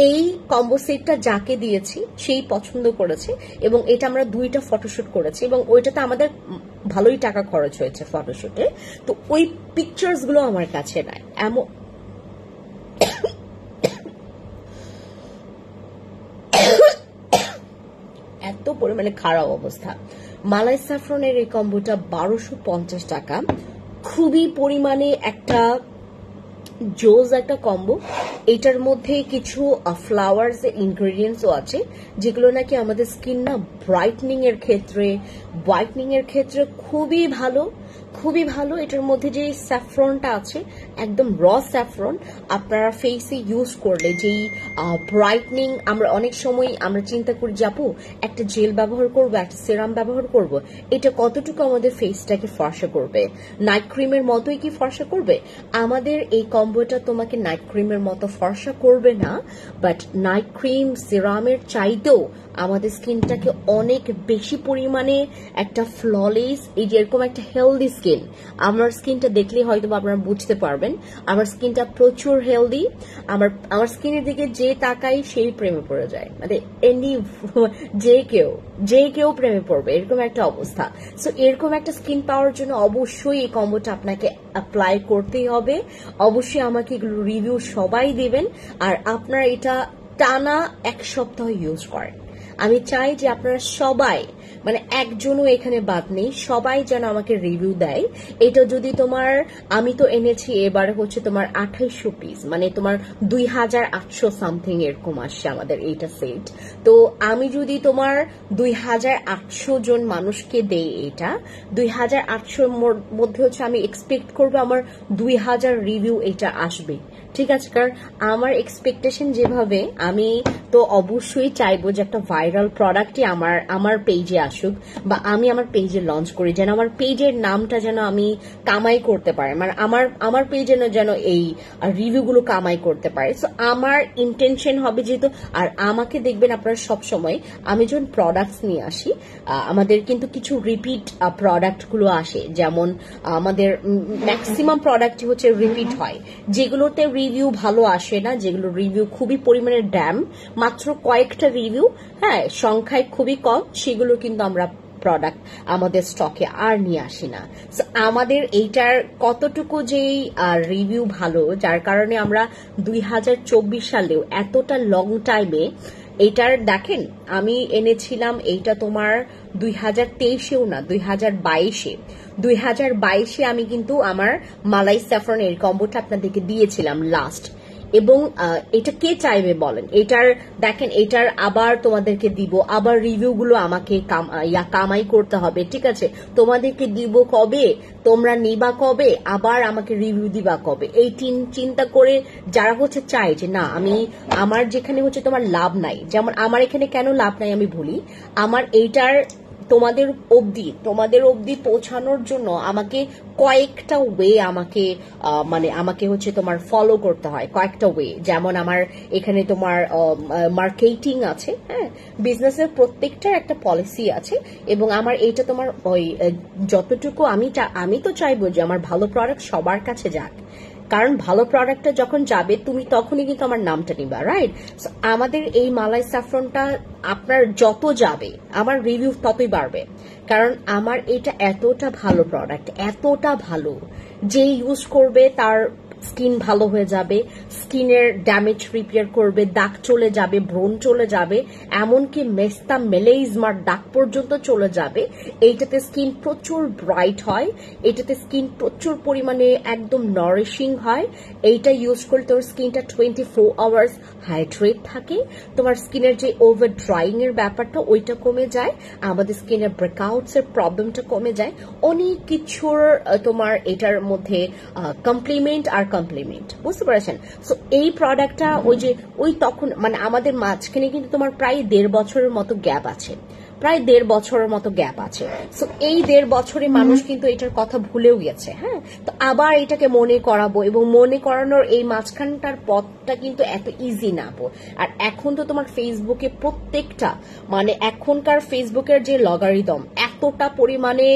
এই কম্বো সেটটা যাকে দিয়েছি সেই পছন্দ করেছে, এবং এটা আমরা 2টা ফটোশুট করেছি, এবং ওইটাতে আমাদের ভালোই টাকা খরচ হয়েছে ফটোশুটে। তো ওই পিকচার্স গুলো আমার কাছে নাই, এমন এত পরিমাণে খারাপ অবস্থা। মালাই স্যাফরনের এই কম্বোটা 1250 টাকা, খুবই পরিমাণে একটা জোজ একটা কম্বো। এটার মধ্যে কিছু ফ্লাওয়ার্স ইনগ্রেডিয়েন্টসও আছে, যেগুলো নাকি আমাদের স্কিন না ব্রাইটনিং এর ক্ষেত্রে খুবই ভালো, খুবই ভালো। এটার মধ্যে যে স্যাফরনটা আছে, একদম র স্যাফরন, আপনারা ফেসে ইউজ করলে যেই ব্রাইটনিং, আমরা অনেক সময় আমরা চিন্তা করি যে আপু একটা জেল ব্যবহার করবো, একটা সিরাম ব্যবহার করব, এটা কতটুকু আমাদের ফেসটাকে ফর্সা করবে, নাইট ক্রিমের মতোই কি ফর্সা করবে? আমাদের এই কম্বোটা তোমাকে নাইট ক্রিমের মতো ফর্সা করবে না, বাট নাইট ক্রিম সিরামের চাইতেও আমাদের স্কিনটাকে অনেক বেশি পরিমাণে একটা ফ্ললেস, এই যে এরকম একটা হেলদি স্কিন, আমার স্কিনটা দেখলে হয়তো আপনারা বুঝতে পারবেন আমার স্কিনটা প্রচুর হেলদি। আমার স্কিনের দিকে যে তাকাই সেই প্রেমে পড়ে যায়, মানে এনি যে কেউ প্রেমে পড়বে এরকম একটা অবস্থা। সো এরকম একটা স্কিন পাওয়ার জন্য অবশ্যই এই কম্বোটা আপনাকে অ্যাপ্লাই করতেই হবে। অবশ্যই আমাকে এগুলো রিভিউ সবাই দিবেন, আর আপনারা এটা টানা 1 সপ্তাহ ইউজ করেন। আমি চাই যে আপনারা সবাই, মানে একজনও এখানে বাদ নেই, সবাই যেন আমাকে রিভিউ দেয়। এটা যদি তোমার, আমি তো এনেছি এবারে হচ্ছে তোমার 2800 পিস, মানে তোমার 2800 সামথিং এরকম আসছে আমাদের এইটা সেট। তো আমি যদি তোমার 2800 জন মানুষকে দেই, এটা 2800 মধ্যে হচ্ছে আমি এক্সপেক্ট করবো আমার 2000 রিভিউ এটা আসবে, ঠিক আছে? কারণ আমার এক্সপেকটেশন যেভাবে, আমি তো অবশ্যই চাইবো যে একটা ভাইরাল প্রোডাক্টই আমার পেজে আসুক, বা আমি আমার পেজে লঞ্চ করি, যেন আমার পেজের নামটা যেন আমি কামাই করতে পারি, মানে আমার পেজে যেন এই রিভিউগুলো কামাই করতে পারে। সো আমার ইন্টেনশন হবে যেহেতু, আর আমাকে দেখবেন আপনারা সবসময় আমি যখন প্রোডাক্টস নিয়ে আসি, আমাদের কিন্তু কিছু রিপিট প্রোডাক্টগুলো আসে, যেমন আমাদের ম্যাক্সিমাম প্রোডাক্টই হচ্ছে রিপিট হয়, যেগুলোতে রিভিউ ভালো আসে না, যেগুলো রিভিউ খুবই পরিমাণে ড্যাম, মাত্র কয়েকটা রিভিউ, হ্যাঁ সংখ্যায় খুবই কম, সেগুলো কিন্তু আমরা প্রোডাক্ট আমাদের স্টকে আর নিয়ে আসি না। আমাদের এইটার কতটুকু যেই রিভিউ ভালো, যার কারণে আমরা 2024 সালেও এতটা লং টাইমে এইটার, দেখেন আমি এনেছিলাম এইটা তোমার 2023-এও না, 2022-এ আমি কিন্তু আমার মালাই স্যাফরন এর কম্বোটা আপনাদেরকে দিয়েছিলাম লাস্ট। এবং এটা কে চাইবে বলেন? এটার দেখেন, এটার আবার তোমাদেরকে দিব, আবার রিভিউগুলো আমাকে কামাই করতে হবে, ঠিক আছে? তোমাদেরকে দিব কবে, তোমরা নিবা কবে, আবার আমাকে রিভিউ দিবা কবে, এই চিন্তা করে যারা হচ্ছে চায় যে না, আমার যেখানে হচ্ছে তোমার লাভ নাই, যেমন আমার এখানে কেন লাভ নাই আমি বলি, আমার এইটার তোমাদের অবধি পৌঁছানোর জন্য আমাকে কয়েকটা ওয়ে আমাকে হচ্ছে তোমার ফলো করতে হয়, কয়েকটা ওয়ে। যেমন আমার এখানে তোমার মার্কেটিং আছে, হ্যাঁ, বিজনেসের প্রত্যেকটার একটা পলিসি আছে, এবং আমার এইটা তোমার ওই যতটুকু আমি তো চাইবো যে আমার ভালো প্রোডাক্ট সবার কাছে যাক, কারণ ভালো প্রোডাক্টটা যখন যাবে তুমি তখনই কিন্তু আমার নামটা নিবা, রাইট? আমাদের এই মালাই স্যাফরনটা আপনার যত যাবে আমার রিভিউ ততই বাড়বে, কারণ আমার এটা এতটা ভালো প্রোডাক্ট, এতটা ভালো, যে ইউজ করবে তার স্কিন ভালো হয়ে যাবে, স্কিনের ড্যামেজ রিপেয়ার করবে, দাগ চলে যাবে, ব্রণ চলে যাবে, এমনকি মেস্তা মেলেইজমার দাগ পর্যন্ত চলে যাবে। এইটাতে স্কিন প্রচুর ব্রাইট হয়, এটাতে স্কিন প্রচুর পরিমাণে একদম নারিশিং হয়। এইটা ইউজ করলে তোর স্কিনটা 24 আওয়ার্স হাইড্রেট থাকে, তোমার স্কিনের যে ওভার ড্রাইং এর ব্যাপারটা ওইটা কমে যায়, আমাদের স্কিনের ব্রেকআউটস এর প্রবলেমটা কমে যায়, অনেক কিছুর তোমার এটার মধ্যে কমপ্লিমেন্ট বুঝতে পারছেন? সো এই প্রোডাক্টটা ওই তখন মানে আমাদের মাঝখানে কিন্তু তোমার প্রায় 1.5 বছরের মতো গ্যাপ আছে, প্রায় 1.5 বছরের মতো গ্যাপ আছে। সো এই 1.5 বছরে মানুষ কিন্তু এটার কথা ভুলেও গেছে, হ্যাঁ। তো আবার এটাকে মনে করাবো, এবং মনে করানোর এই মাঝখানটার পথটা কিন্তু এত ইজি না। আর এখন তো তোমার ফেসবুকে প্রত্যেকটা, মানে এখনকার ফেসবুকের যে লগারিদম এতটা পরিমাণে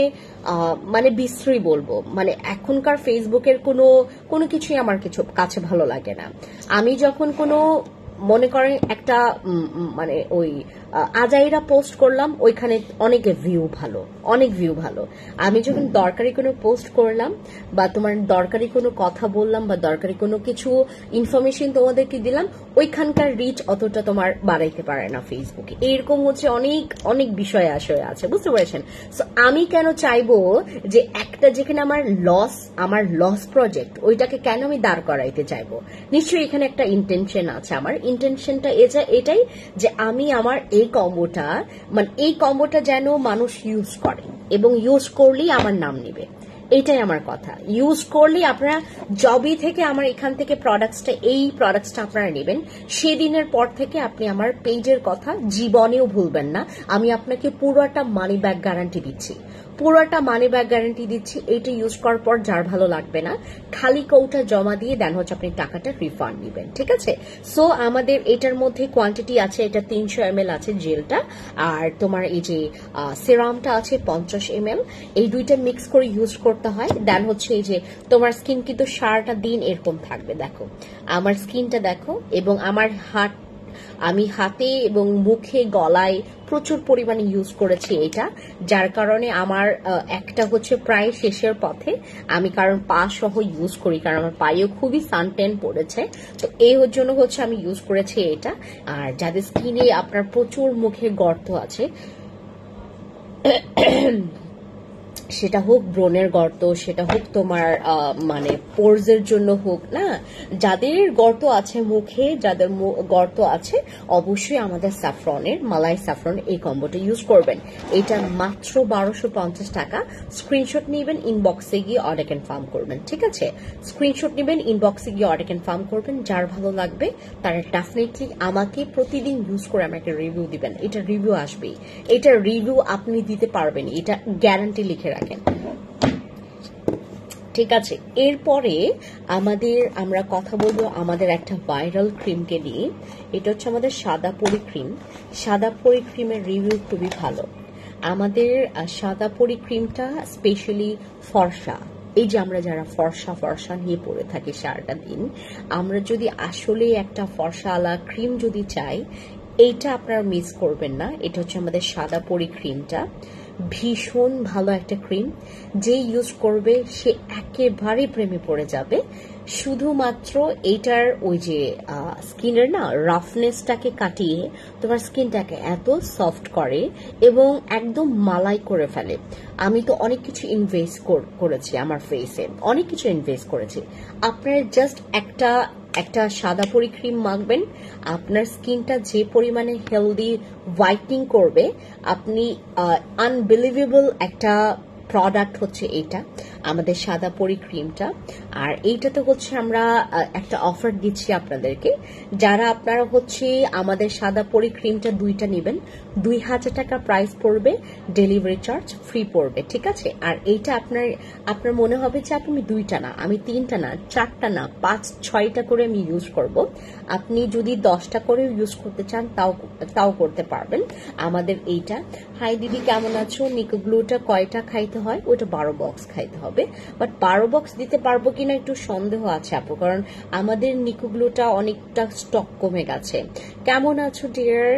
মানে বিশ্রী বলবো, মানে এখনকার ফেসবুকের কোনো কিছুই আমার কাছে ভালো লাগে না। আমি যখন কোনো মনে করেন একটা মানে ওই আজাইরা পোস্ট করলাম, ওইখানে অনেক ভিউ ভালো। আমি যখন দরকারি কোনো পোস্ট করলাম, বা তোমার দরকারি কোনো কথা বললাম, বা দরকারি কোনো কিছু ইনফরমেশন তোমাদেরকে দিলাম, ওইখানকার রিচ অতটা তোমার বাড়াইতে পারে না ফেসবুকে। এরকম হচ্ছে অনেক বিষয় আশয় আছে, বুঝতে পেরেছেন? সো আমি কেন চাইবো যে একটা যেখানে আমার লস প্রজেক্ট, ওইটাকে কেন আমি দাঁড় করাইতে চাইবো? নিশ্চয়ই এখানে একটা ইন্টেনশন আছে। আমার ইন্টেনশনটা এটাই যে আমি আমার এই কম্বোটা যেন মানুষ ইউজ করে, এবং ইউজ করলেই আমার নাম নিবে, এটাই আমার কথা। ইউজ করলে আপনারা জবই থেকে আমার এখান থেকে এই প্রোডাক্টসটা আপনারা নেবেন, সেদিনের পর থেকে আপনি আমার পেজের কথা জীবনেও ভুলবেন না। আমি আপনাকে পুরোটা মানি ব্যাক গ্যারান্টি দিচ্ছি, এটা ইউজ করার পর যার ভালো লাগবে না, খালি কৌটা জমা দিয়ে দেন হচ্ছে আপনি টাকাটা রিফান্ড নেবেন, ঠিক আছে? সো আমাদের এটার মধ্যে কোয়ান্টিটি আছে, এটা 300 ml আছে জেলটা, আর তোমার এই যে সিরামটা আছে 50 ml। এই দুইটা মিক্স করে ইউজ করতে হয়। দেন হচ্ছে এই যে তোমার স্কিন কিন্তু সারাটা দিন এরকম থাকবে। দেখো আমার স্কিনটা দেখো, এবং আমার আমি হাতে এবং মুখে গলায় প্রচুর পরিমাণে ইউজ করেছি এটা, যার কারণে আমার একটা হচ্ছে প্রায় শেষের পথে। আমি কারণ পা সহ ইউজ করি, কারণ আমার পায়েও খুবই সানটেন পড়েছে, তো এই জন্য হচ্ছে আমি ইউজ করেছি এটা। আর যাদের স্কিনে আপনার প্রচুর মুখে গর্ত আছে, সেটা হোক ব্রণের গর্ত, সেটা হোক তোমার মানে পোরসের জন্য হোক না, যাদের গর্ত আছে মুখে, যাদের গর্ত আছে, অবশ্যই আমাদের মালাই স্যাফরন এই কম্বোটা ইউজ করবেন। এটা মাত্র 1250 টাকা। স্ক্রিনশট নেবেন, ইনবক্সে গিয়ে অর্ডার কনফার্ম করবেন, ঠিক আছে? যার ভালো লাগবে তারা ডেফিনেটলি আমাকে প্রতিদিন ইউজ করে আমাকে রিভিউ দিবেন। এটা রিভিউ আসবেই, এটা রিভিউ আপনি দিতে পারবেন, এটা গ্যারান্টি লিখে রাখেন, ঠিক আছে? এরপরে আমরা কথা বলবো আমাদের একটা ভাইরাল ক্রিমকে নিয়ে। এটা হচ্ছে আমাদের সাদা পরি ক্রিম। সাদা পরি ক্রিমের রিভিউ খুবই ভালো। আমাদের সাদা পরি ক্রিমটা স্পেশালি ফর্সা, এই যে আমরা যারা ফর্সা নিয়ে পড়ে থাকি সারাটা দিন, আমরা যদি আসলে একটা ফর্সা আলা ক্রিম যদি চাই, এইটা আপনারা মিস করবেন না। এটা হচ্ছে আমাদের সাদা পরি ক্রিমটা, ভীষণ ভালো একটা ক্রিম। যে ইউজ করবে সে একেবারে প্রেমে পড়ে যাবে। শুধুমাত্র এটার ওই যে স্কিনের না রাফনেসটাকে কাটিয়ে তোমার স্কিনটাকে এত সফট করে এবং একদম মালাই করে ফেলে। আমি তো অনেক কিছু ইনভেস্ট করেছি আমার ফেসে, অনেক কিছু ইনভেস্ট করেছি। আপনার জাস্ট একটা সাদা পরি ক্রিম মাখবেন, আপনার স্কিনটা যে পরিমাণে হেলদি হোয়াইটনিং করবে, আপনি আনবিলিভেবল একটা প্রোডাক্ট হচ্ছে এটা আমাদের সাদা পরি ক্রিমটা। আর এইটাতে হচ্ছে আমরা একটা অফার দিচ্ছি আপনাদেরকে, যারা আপনারা হচ্ছে আমাদের সাদা পরি ক্রিমটা দুইটা নেবেন, 2000 টাকা প্রাইস পড়বে, ডেলিভারি চার্জ ফ্রি পড়বে, ঠিক আছে? আর এইটা আপনার মনে হবে যে আপনি দুইটা না, আমি 3টা না, 4টা না, 5-6টা করে আমি ইউজ করব। আপনি যদি 10টা করে ইউজ করতে চান তাও করতে পারবেন। আমাদের এইটা, হাই দিদি কেমন আছো? নিকোগ্লুটা কয়টা খাইতে হয়? ওইটা 12 বক্স খাইতে হবে, বাট 12 বক্স দিতে পারবো কিনা একটু সন্দেহ আছে আপু, কারণ আমাদের নিকোগ্লুটা অনেকটা স্টক কমে গেছে। কেমন আছো ডিয়ার?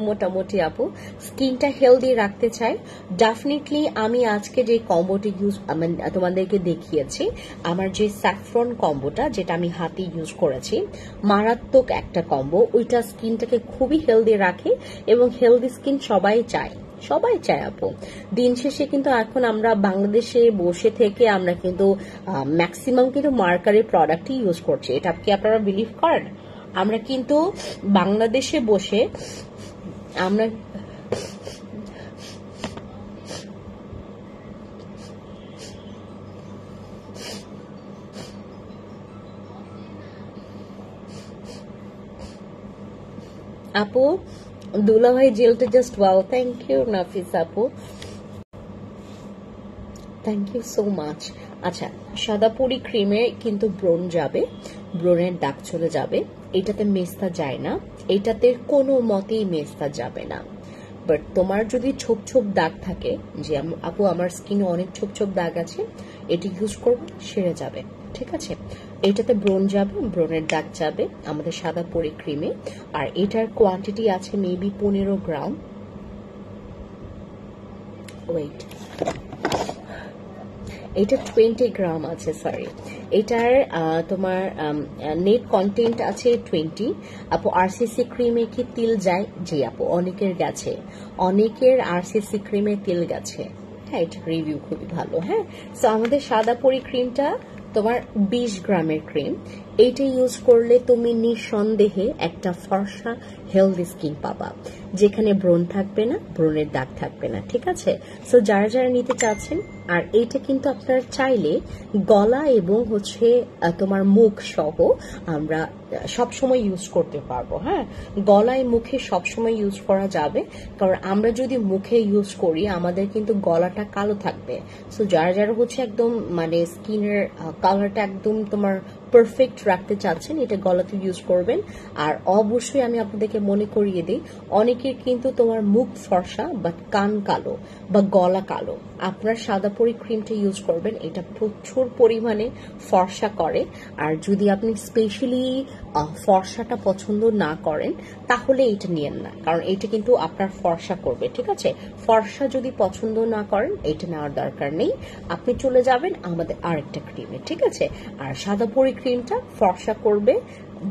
মোটামুটি আপু। স্কিনটা হেলদি রাখতে চাই, ডেফিনেটলি আমি আজকে যে কম্বোটি তোমাদেরকে দেখিয়েছি, আমার যে স্যাফরন কম্বোটা, যেটা আমি হাতে ইউজ করেছি, মারাত্মক একটা কম্বো। ওইটা স্কিনটাকে খুবই হেলদি রাখে এবং হেলদি স্কিন সবাই চায় আপু। দিন শেষে কিন্তু এখন আমরা বাংলাদেশে বসে থেকে আমরা কিন্তু ম্যাক্সিমাম কিন্তু মার্কারের প্রোডাক্টই ইউজ করছি। এটা কি আপনারা বিলিভ করেন? আমরা কিন্তু বাংলাদেশে বসে আমরা আপু দুলাভাই জেলটা জাস্ট ওয়াও, থ্যাংক ইউ নাফিস আপু, থ্যাংক ইউ সো মাচ। আচ্ছা, সাদা পরি ক্রিমে কিন্তু ব্রণ যাবে, ব্রণের দাগ চলে যাবে। এটাতে মেস্তা যায় না, এটাতে কোনো মতেই মেস্তা যাবে না। বাট তোমার যদি ছোপ ছোপ দাগ থাকে, যে আপু আমার স্কিনে অনেক ছোপ ছোপ দাগ আছে, এটি ইউজ করবে, সেরে যাবে, ঠিক আছে? এটাতে ব্রণ যাবে, ব্রণের দাগ যাবে আমাদের সাদা পরি ক্রিমে। আর এটার কোয়ান্টিটি আছে মেবি 15 গ্রাম। ওয়েট, এটা 20 গ্রাম আছে, সরি। এটার তোমার নেট কন্টেন্ট আছে 20। আপু আরসিসি ক্রিমে কি তিল যায়? জি আপু, অনেকের গেছে, অনেকের আরসিসি ক্রিমে তিল গেছে। হ্যাঁ, এটা রিভিউ খুবই ভালো। হ্যাঁ, সো আমাদের সাদা পরি ক্রিমটা তোমার 20 গ্রামের ক্রিম। এইটা ইউজ করলে তুমি নিঃসন্দেহে একটা ফর্সা হেলদি স্কিন পাবা, যেখানে ব্রণ থাকবে না, ব্রণের দাগ থাকবে না। ঠিক আছে, সো যারা যারা নিতে চাচ্ছেন, আর এইটা কিন্তু আপনারা চাইলে গলা এবং হচ্ছে তোমার মুখ সহ আমরা সবসময় ইউজ করতে পারবো। হ্যাঁ, গলায় মুখে সবসময় ইউজ করা যাবে, কারণ আমরা যদি মুখে ইউজ করি আমাদের কিন্তু গলাটা কালো থাকবে। সো যারা যারা হচ্ছে একদম মানে স্কিনের কালারটা একদম তোমার পারফেক্ট রাখতে চাচ্ছেন, এটা গলাতে ইউজ করবেন। আর অবশ্যই আমি আপনাদেরকে মনে করিয়ে দিই, অনেকের কিন্তু তোমার মুখ ফর্সা বাট কান কালো বা গলা কালো, আপনার সাদা পরি ক্রিমটা ইউজ করবেন, এটা প্রচুর পরিমাণে ফর্সা করে। আর যদি আপনি স্পেশালি ফর্সাটা পছন্দ না করেন তাহলে এটা নিয়েন না, কারণ এটা কিন্তু আপনার ফর্সা করবে। ঠিক আছে, ফর্সা যদি পছন্দ না করেন এটা নেওয়ার দরকার নেই, আপনি চলে যাবেন আমাদের আরেকটা ক্রিমে। ঠিক আছে, আর সাদা পরি ক্রিমটা ফর্সা করবে,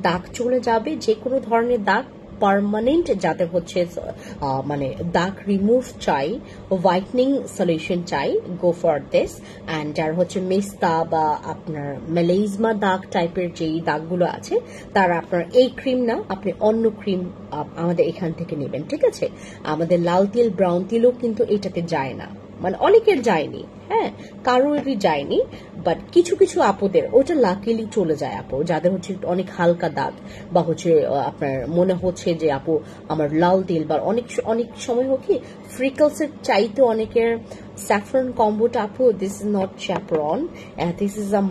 দাগ চলে যাবে, যে কোনো ধরনের দাগ পার্মানেন্ট, যাদের হচ্ছে মানে দাগ রিমুভ চাই, হোয়াইটনিং সলিউশন চাই, গো ফর দিস। অ্যান্ড যার হচ্ছে মেস্তা বা আপনার মেলেজমা দাগ টাইপের যেই দাগগুলো আছে, তারা আপনার এই ক্রিম না, আপনি অন্য ক্রিম আমাদের এখান থেকে নেবেন। ঠিক আছে, আমাদের লাল তিল ব্রাউন তিলও কিন্তু এটাতে যায় না, মানে অনেকের যায়নি, হ্যাঁ কারোরই যায়নি, বাট কিছু কিছু আপুদের ওটা লাকিলি চলে যায়। আপু যাদের হচ্ছে অনেক হালকা দাগ বা হচ্ছে আপনার মনে হচ্ছে যে আপু আমার লাল তিল, বা অনেক অনেক সময় হোক কি ফ্রিকলস এর চাইতে অনেকের স্যাফরন কম্বোটা আপু, this is not saffron, this is a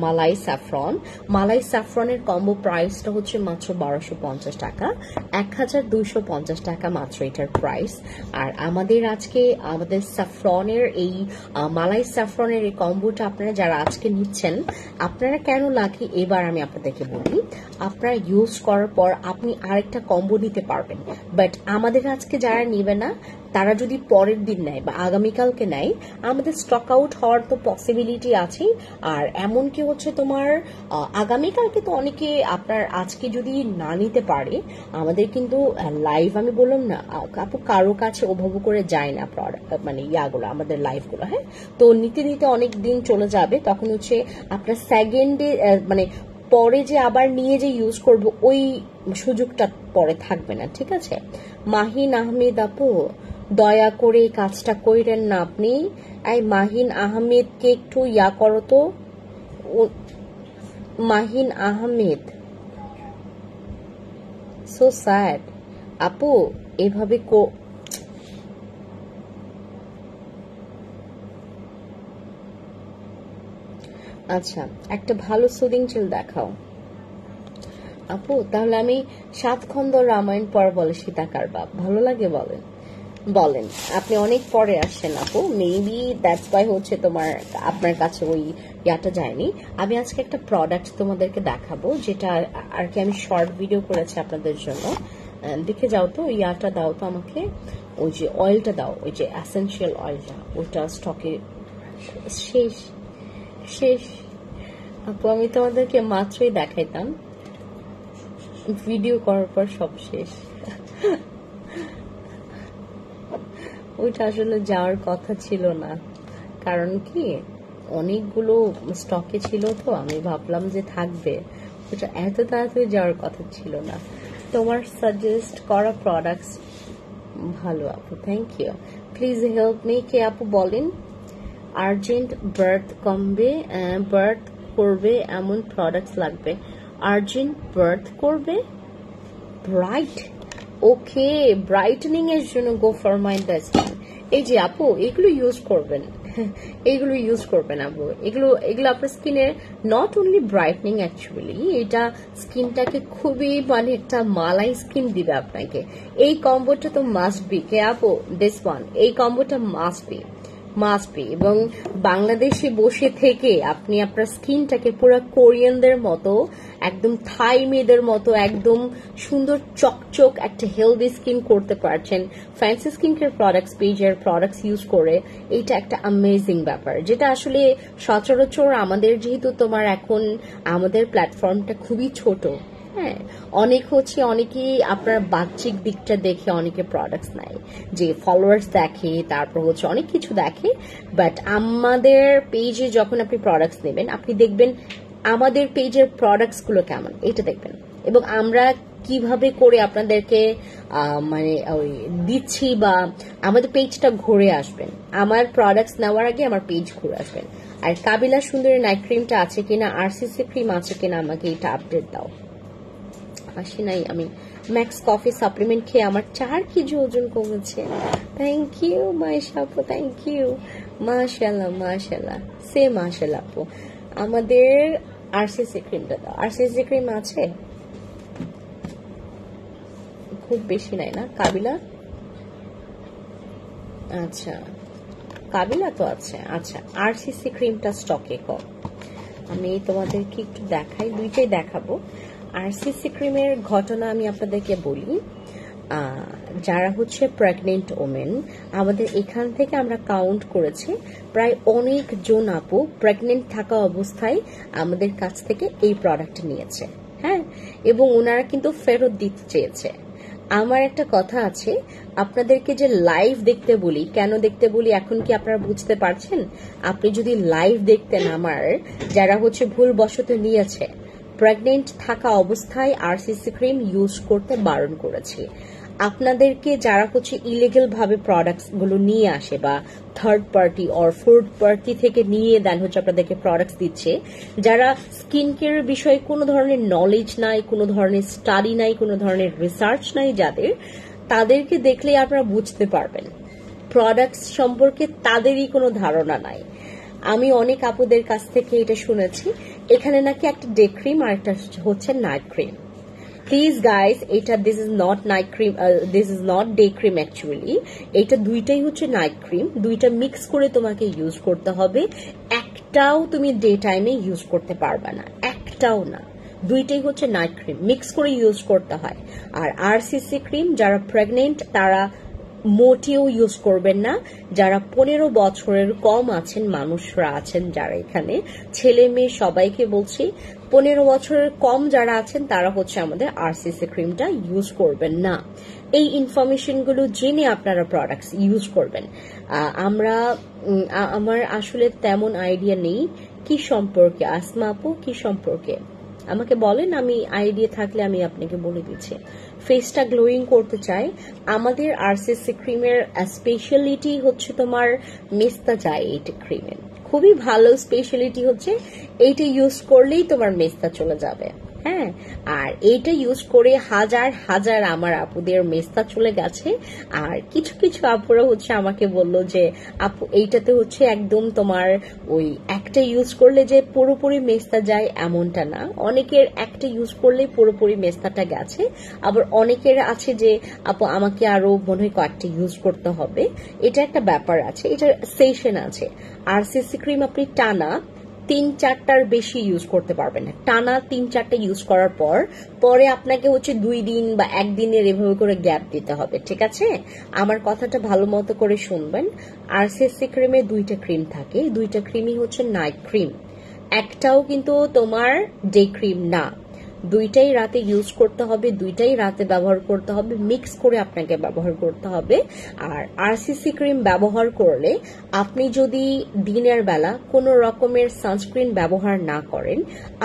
malai saffron. মালাই স্যাফরনের কম্বো প্রাইসটা হচ্ছে মাত্র 1250 টাকা, 1250 টাকা মাত্র এটার প্রাইস। আর আমাদের আজকে আমাদের স্যাফরনের এই মালাই স্যাফরনের এই কম্বোটা আপনারা যারা আজকে নিচ্ছেন, আপনারা কেন লাকি এবার আমি আপনাদেরকে বলি। আপনারা ইউজ করার পর আপনি আরেকটা কম্বো নিতে পারবেন, বাট আমাদের আজকে যারা নিবে না তারা যদি পরের দিন নেয় বা আগামীকালকে নেয়, আমাদের স্টক আউট হওয়ার তো পসিবিলিটি আছে। আর এমনকি হচ্ছে তোমার আগামীকালকে তো অনেকে আপনার আজকে যদি না নিতে পারে, আমাদের কিন্তু লাইভ আমি বললাম না আপু কারো কাছে ওভাবে করে যায় না মানে ইয়াগুলো আমাদের লাইভগুলো। হ্যাঁ, তো নিতে নিতে অনেক দিন চলে যাবে, তখন হচ্ছে আপনার সেকেন্ডে মানে পরে যে আবার নিয়ে যে ইউজ করব ওই সুযোগটা পরে থাকবে না। ঠিক আছে, মাহিন আহমেদ আপু দয়া করে এই কাজটা কইরেন না আপনি, এই মাহিন আহমেদকে একটু ইয়া করো তো, মাহিন আহমেদ, সো স্যাড আপু এভাবে আচ্ছা একটা ভালো সুদিং চিল দেখাও আপু, তাহলে আমি 7 খন্ড রামায়ণ পর বলে সীতাকার বাপ ভালো লাগে বলেন, বলেন আপনি অনেক পরে আসছেন আপু, মেবি দ্যাটস ওয়াই হচ্ছে তোমার আপনার কাছে ওই ইয়াটা যায়নি। আমি আজকে একটা প্রোডাক্ট তোমাদেরকে দেখাবো, যেটা আর কি আমি শর্ট ভিডিও করেছি আপনাদের জন্য, দেখে যাও তো। ইয়াটা দাও তো আমাকে, ওই যে অয়েলটা দাও, ওই যে অ্যাসেনশিয়াল অয়েলটা, ওইটা স্টকে শেষ শেষ আপু, আমি তোমাদেরকে মাত্রই দেখাইতাম, ভিডিও করার পর সব শেষ। ওইটা আসলে যাওয়ার কথা ছিল না, কারণ কি অনেকগুলো স্টকে ছিল, তো আমি ভাবলাম যে থাকবে, ওটা এত তাড়াতাড়ি যাওয়ার কথা ছিল না। তোমার সাজেস্ট করা প্রোডাক্টস ভালো আপু, thank you, please help me. কে আপু বলেন, আর্জেন্ট বার্থ করবে এমন প্রোডাক্টস লাগবে, আর্জেন্ট বার্থ করবে, ব্রাইট, ওকে ব্রাইটনিং এর জন্য গো ফর মাই বেস্ট। এই যে আপু এগুলো ইউজ করবেন, এইগুলো ইউজ করবেন আপু, এগুলো আপনার স্কিনের নট অনলি ব্রাইটনিং, অ্যাকচুয়ালি এটা স্কিনটাকে খুবই মানে একটা মালাই স্কিন দিবে আপনাকে। এই কম্বোটা তো মাস্ট বি কে আপু, দিস ওয়ান, এই কম্বোটা মাস্ট বি এবং বাংলাদেশে বসে থেকে আপনি আপনার স্কিনটাকে পুরো কোরিয়ানদের মতো, একদম থাই মেয়েদের মতো একদম সুন্দর চকচক একটা হেলদি স্কিন করতে পারছেন ফ্যান্সি স্কিন কেয়ার প্রোডাক্টস পেজের প্রোডাক্টস ইউজ করে। এইটা একটা অ্যামেজিং ব্যাপার, যেটা আসলে সচরাচর আমাদের যেহেতু তোমার এখন আমাদের প্ল্যাটফর্মটা খুবই ছোট, হ্যাঁ অনেকেই আপনার বাহ্যিক দিকটা দেখে অনেকে প্রোডাক্টস নেয়, যে ফলোয়ার্স দেখে, তারপর হচ্ছে অনেক কিছু দেখে, বাট আমাদের পেজে যখন আপনি প্রোডাক্টস নেবেন আপনি দেখবেন আমাদের পেজের প্রোডাক্টসগুলো কেমন এটা দেখবেন, এবং আমরা কিভাবে করে আপনাদেরকে মানে ওই দিচ্ছি, বা আমাদের পেজটা ঘুরে আসবেন। আমার প্রোডাক্টস নেওয়ার আগে আমার পেজ ঘুরে আসবেন। আর কাবিলা সুন্দরী নাইট ক্রিমটা আছে কিনা, আরসিসি ক্রিম আছে কিনা, আমাকে এটা আপডেট দাও। হাসি নাই, আমি ম্যাক্স কফি সাপ্লিমেন্ট খেয়ে আমার 4 কেজি ওজন কমেছে। থ্যাংক ইউ মাইশা আপু, থ্যাংক ইউ। মাশাআল্লাহ মাশাআল্লাহ, সে মাশাআল্লাহ আপু। আমাদের আরসিসি ক্রিমটা দাও। আরসিসি ক্রিম আছে? খুব বেশি নাই না কাবিলা? আচ্ছা কাবিলা তো আছে। আচ্ছা আরসিসি ক্রিমটা স্টকে কম। আমি তোমাদেরকে একটু দেখাই, দুইটাই দেখাবো। আরসিসি ক্রিমের ঘটনা আমি আপনাদেরকে বলি। যারা হচ্ছে প্রেগনেন্ট ওমেন, আমাদের এখান থেকে আমরা কাউন্ট করেছি প্রায় অনেকজন আপু প্রেগনেন্ট থাকা অবস্থায় আমাদের কাছ থেকে এই প্রোডাক্ট নিয়েছে। হ্যাঁ, এবং ওনারা কিন্তু ফেরত দিতে চেয়েছে। আমার একটা কথা আছে, আপনাদেরকে যে লাইভ দেখতে বলি, কেন দেখতে বলি এখন কি আপনারা বুঝতে পারছেন? আপনি যদি লাইভ দেখতেন, আমার যারা হচ্ছে ভুলবশত নিয়েছে, প্রেগনেন্ট থাকা অবস্থায় আরসিসি ক্রিম ইউজ করতে বারণ করেছি। আপনাদেরকে যারা হচ্ছে ইলিগাল ভাবে প্রোডাক্টস গুলো নিয়ে আসে, বা third party or fourth party থেকে নিয়ে দেন হচ্ছে আপনাদেরকে প্রোডাক্টস দিচ্ছে, যারা স্কিন কেয়ারের বিষয়ে কোনো ধরনের নলেজ নাই, কোনো ধরনের স্টাডি নাই, কোনো ধরনের রিসার্চ নাই যাদের, তাদেরকে দেখলেই আপনারা বুঝতে পারবেন প্রোডাক্টস সম্পর্কে তাদেরই কোনো ধারণা নাই। আমি অনেক আপুদের কাছ থেকে এটা শুনেছি, এখানে নাকি একটা ডে ক্রিম আর একটা হচ্ছে নাইট ক্রিম। প্লিজ গাইস, এটা this is not night cream, this is not day cream actually. এটা দুইটাই হচ্ছে নাইট ক্রিম, দুইটা মিক্স করে তোমাকে ইউজ করতে হবে। একটাও তুমি ডে টাইমে ইউজ করতে পারবে না, একটাও না। দুইটাই হচ্ছে নাইট ক্রিম, মিক্স করে ইউজ করতে হয়। আর আরসিসি ক্রিম যারা প্রেগনেন্ট তারা মোটেও ইউজ করবেন না। যারা 15 বছরের কম আছেন, মানুষরা আছেন যারা এখানে, ছেলে মেয়ে সবাইকে বলছি, 15 বছরের কম যারা আছেন তারা হচ্ছে আমাদের আরসিসি ক্রিমটা ইউজ করবেন না। এই ইনফরমেশন গুলো জেনে আপনারা প্রোডাক্টস ইউজ করবেন। আমার আসলে তেমন আইডিয়া নেই কি সম্পর্কে, আসমা আপু কি সম্পর্কে আমাকে বলেন, আমি আইডিয়া থাকলে আমি আপনাকে বলে দিচ্ছি। ফেসটা গ্লোয়িং করতে চাই, আমাদের আরসিসি ক্রিমের স্পেশালিটি হচ্ছে তোমার মেস্তা যায়। এইটা ক্রিমের খুবই ভালো স্পেশালিটি হচ্ছে এইটা ইউজ করলেই তোমার মেস্তা চলে যাবে। হ্যাঁ, আর এইটা ইউজ করে হাজার হাজার আমার আপুদের মেস্তা চলে গেছে। আর কিছু কিছু আপুরা হচ্ছে আমাকে বললো যে আপু এইটাতে হচ্ছে একদম তোমার ওই একটা ইউজ করলে যে পুরোপুরি মেস্তা যায় এমনটা না, অনেকের একটা ইউজ করলেই পুরোপুরি মেস্তাটা গেছে। আবার অনেকের আছে যে আপু আমাকে আরো মনে হয় কয়েকটা ইউজ করতে হবে, এটা একটা ব্যাপার আছে, এটা সেশন আছে। আরসিসি ক্রিম আপনি টানা 3-4টার বেশি ইউজ করতে পারবেন না, টানা 3-4টা ইউজ করার পরে আপনাকে হচ্ছে 2 দিন বা 1 দিনের এভাবে করে গ্যাপ দিতে হবে। ঠিক আছে, আমার কথাটা ভালো মতো করে শুনবেন। আরসিসি ক্রিমে 2টা ক্রিম থাকে, 2টা ক্রিমই হচ্ছে নাইট ক্রিম, একটাও কিন্তু তোমার ডে ক্রিম না। 2টাই রাতে ইউজ করতে হবে, 2টাই রাতে ব্যবহার করতে হবে, মিক্স করে আপনাকে ব্যবহার করতে হবে। আর আরসিসি ক্রিম ব্যবহার করলে আপনি যদি দিনের বেলা কোনো রকমের সানস্ক্রিন ব্যবহার না করেন,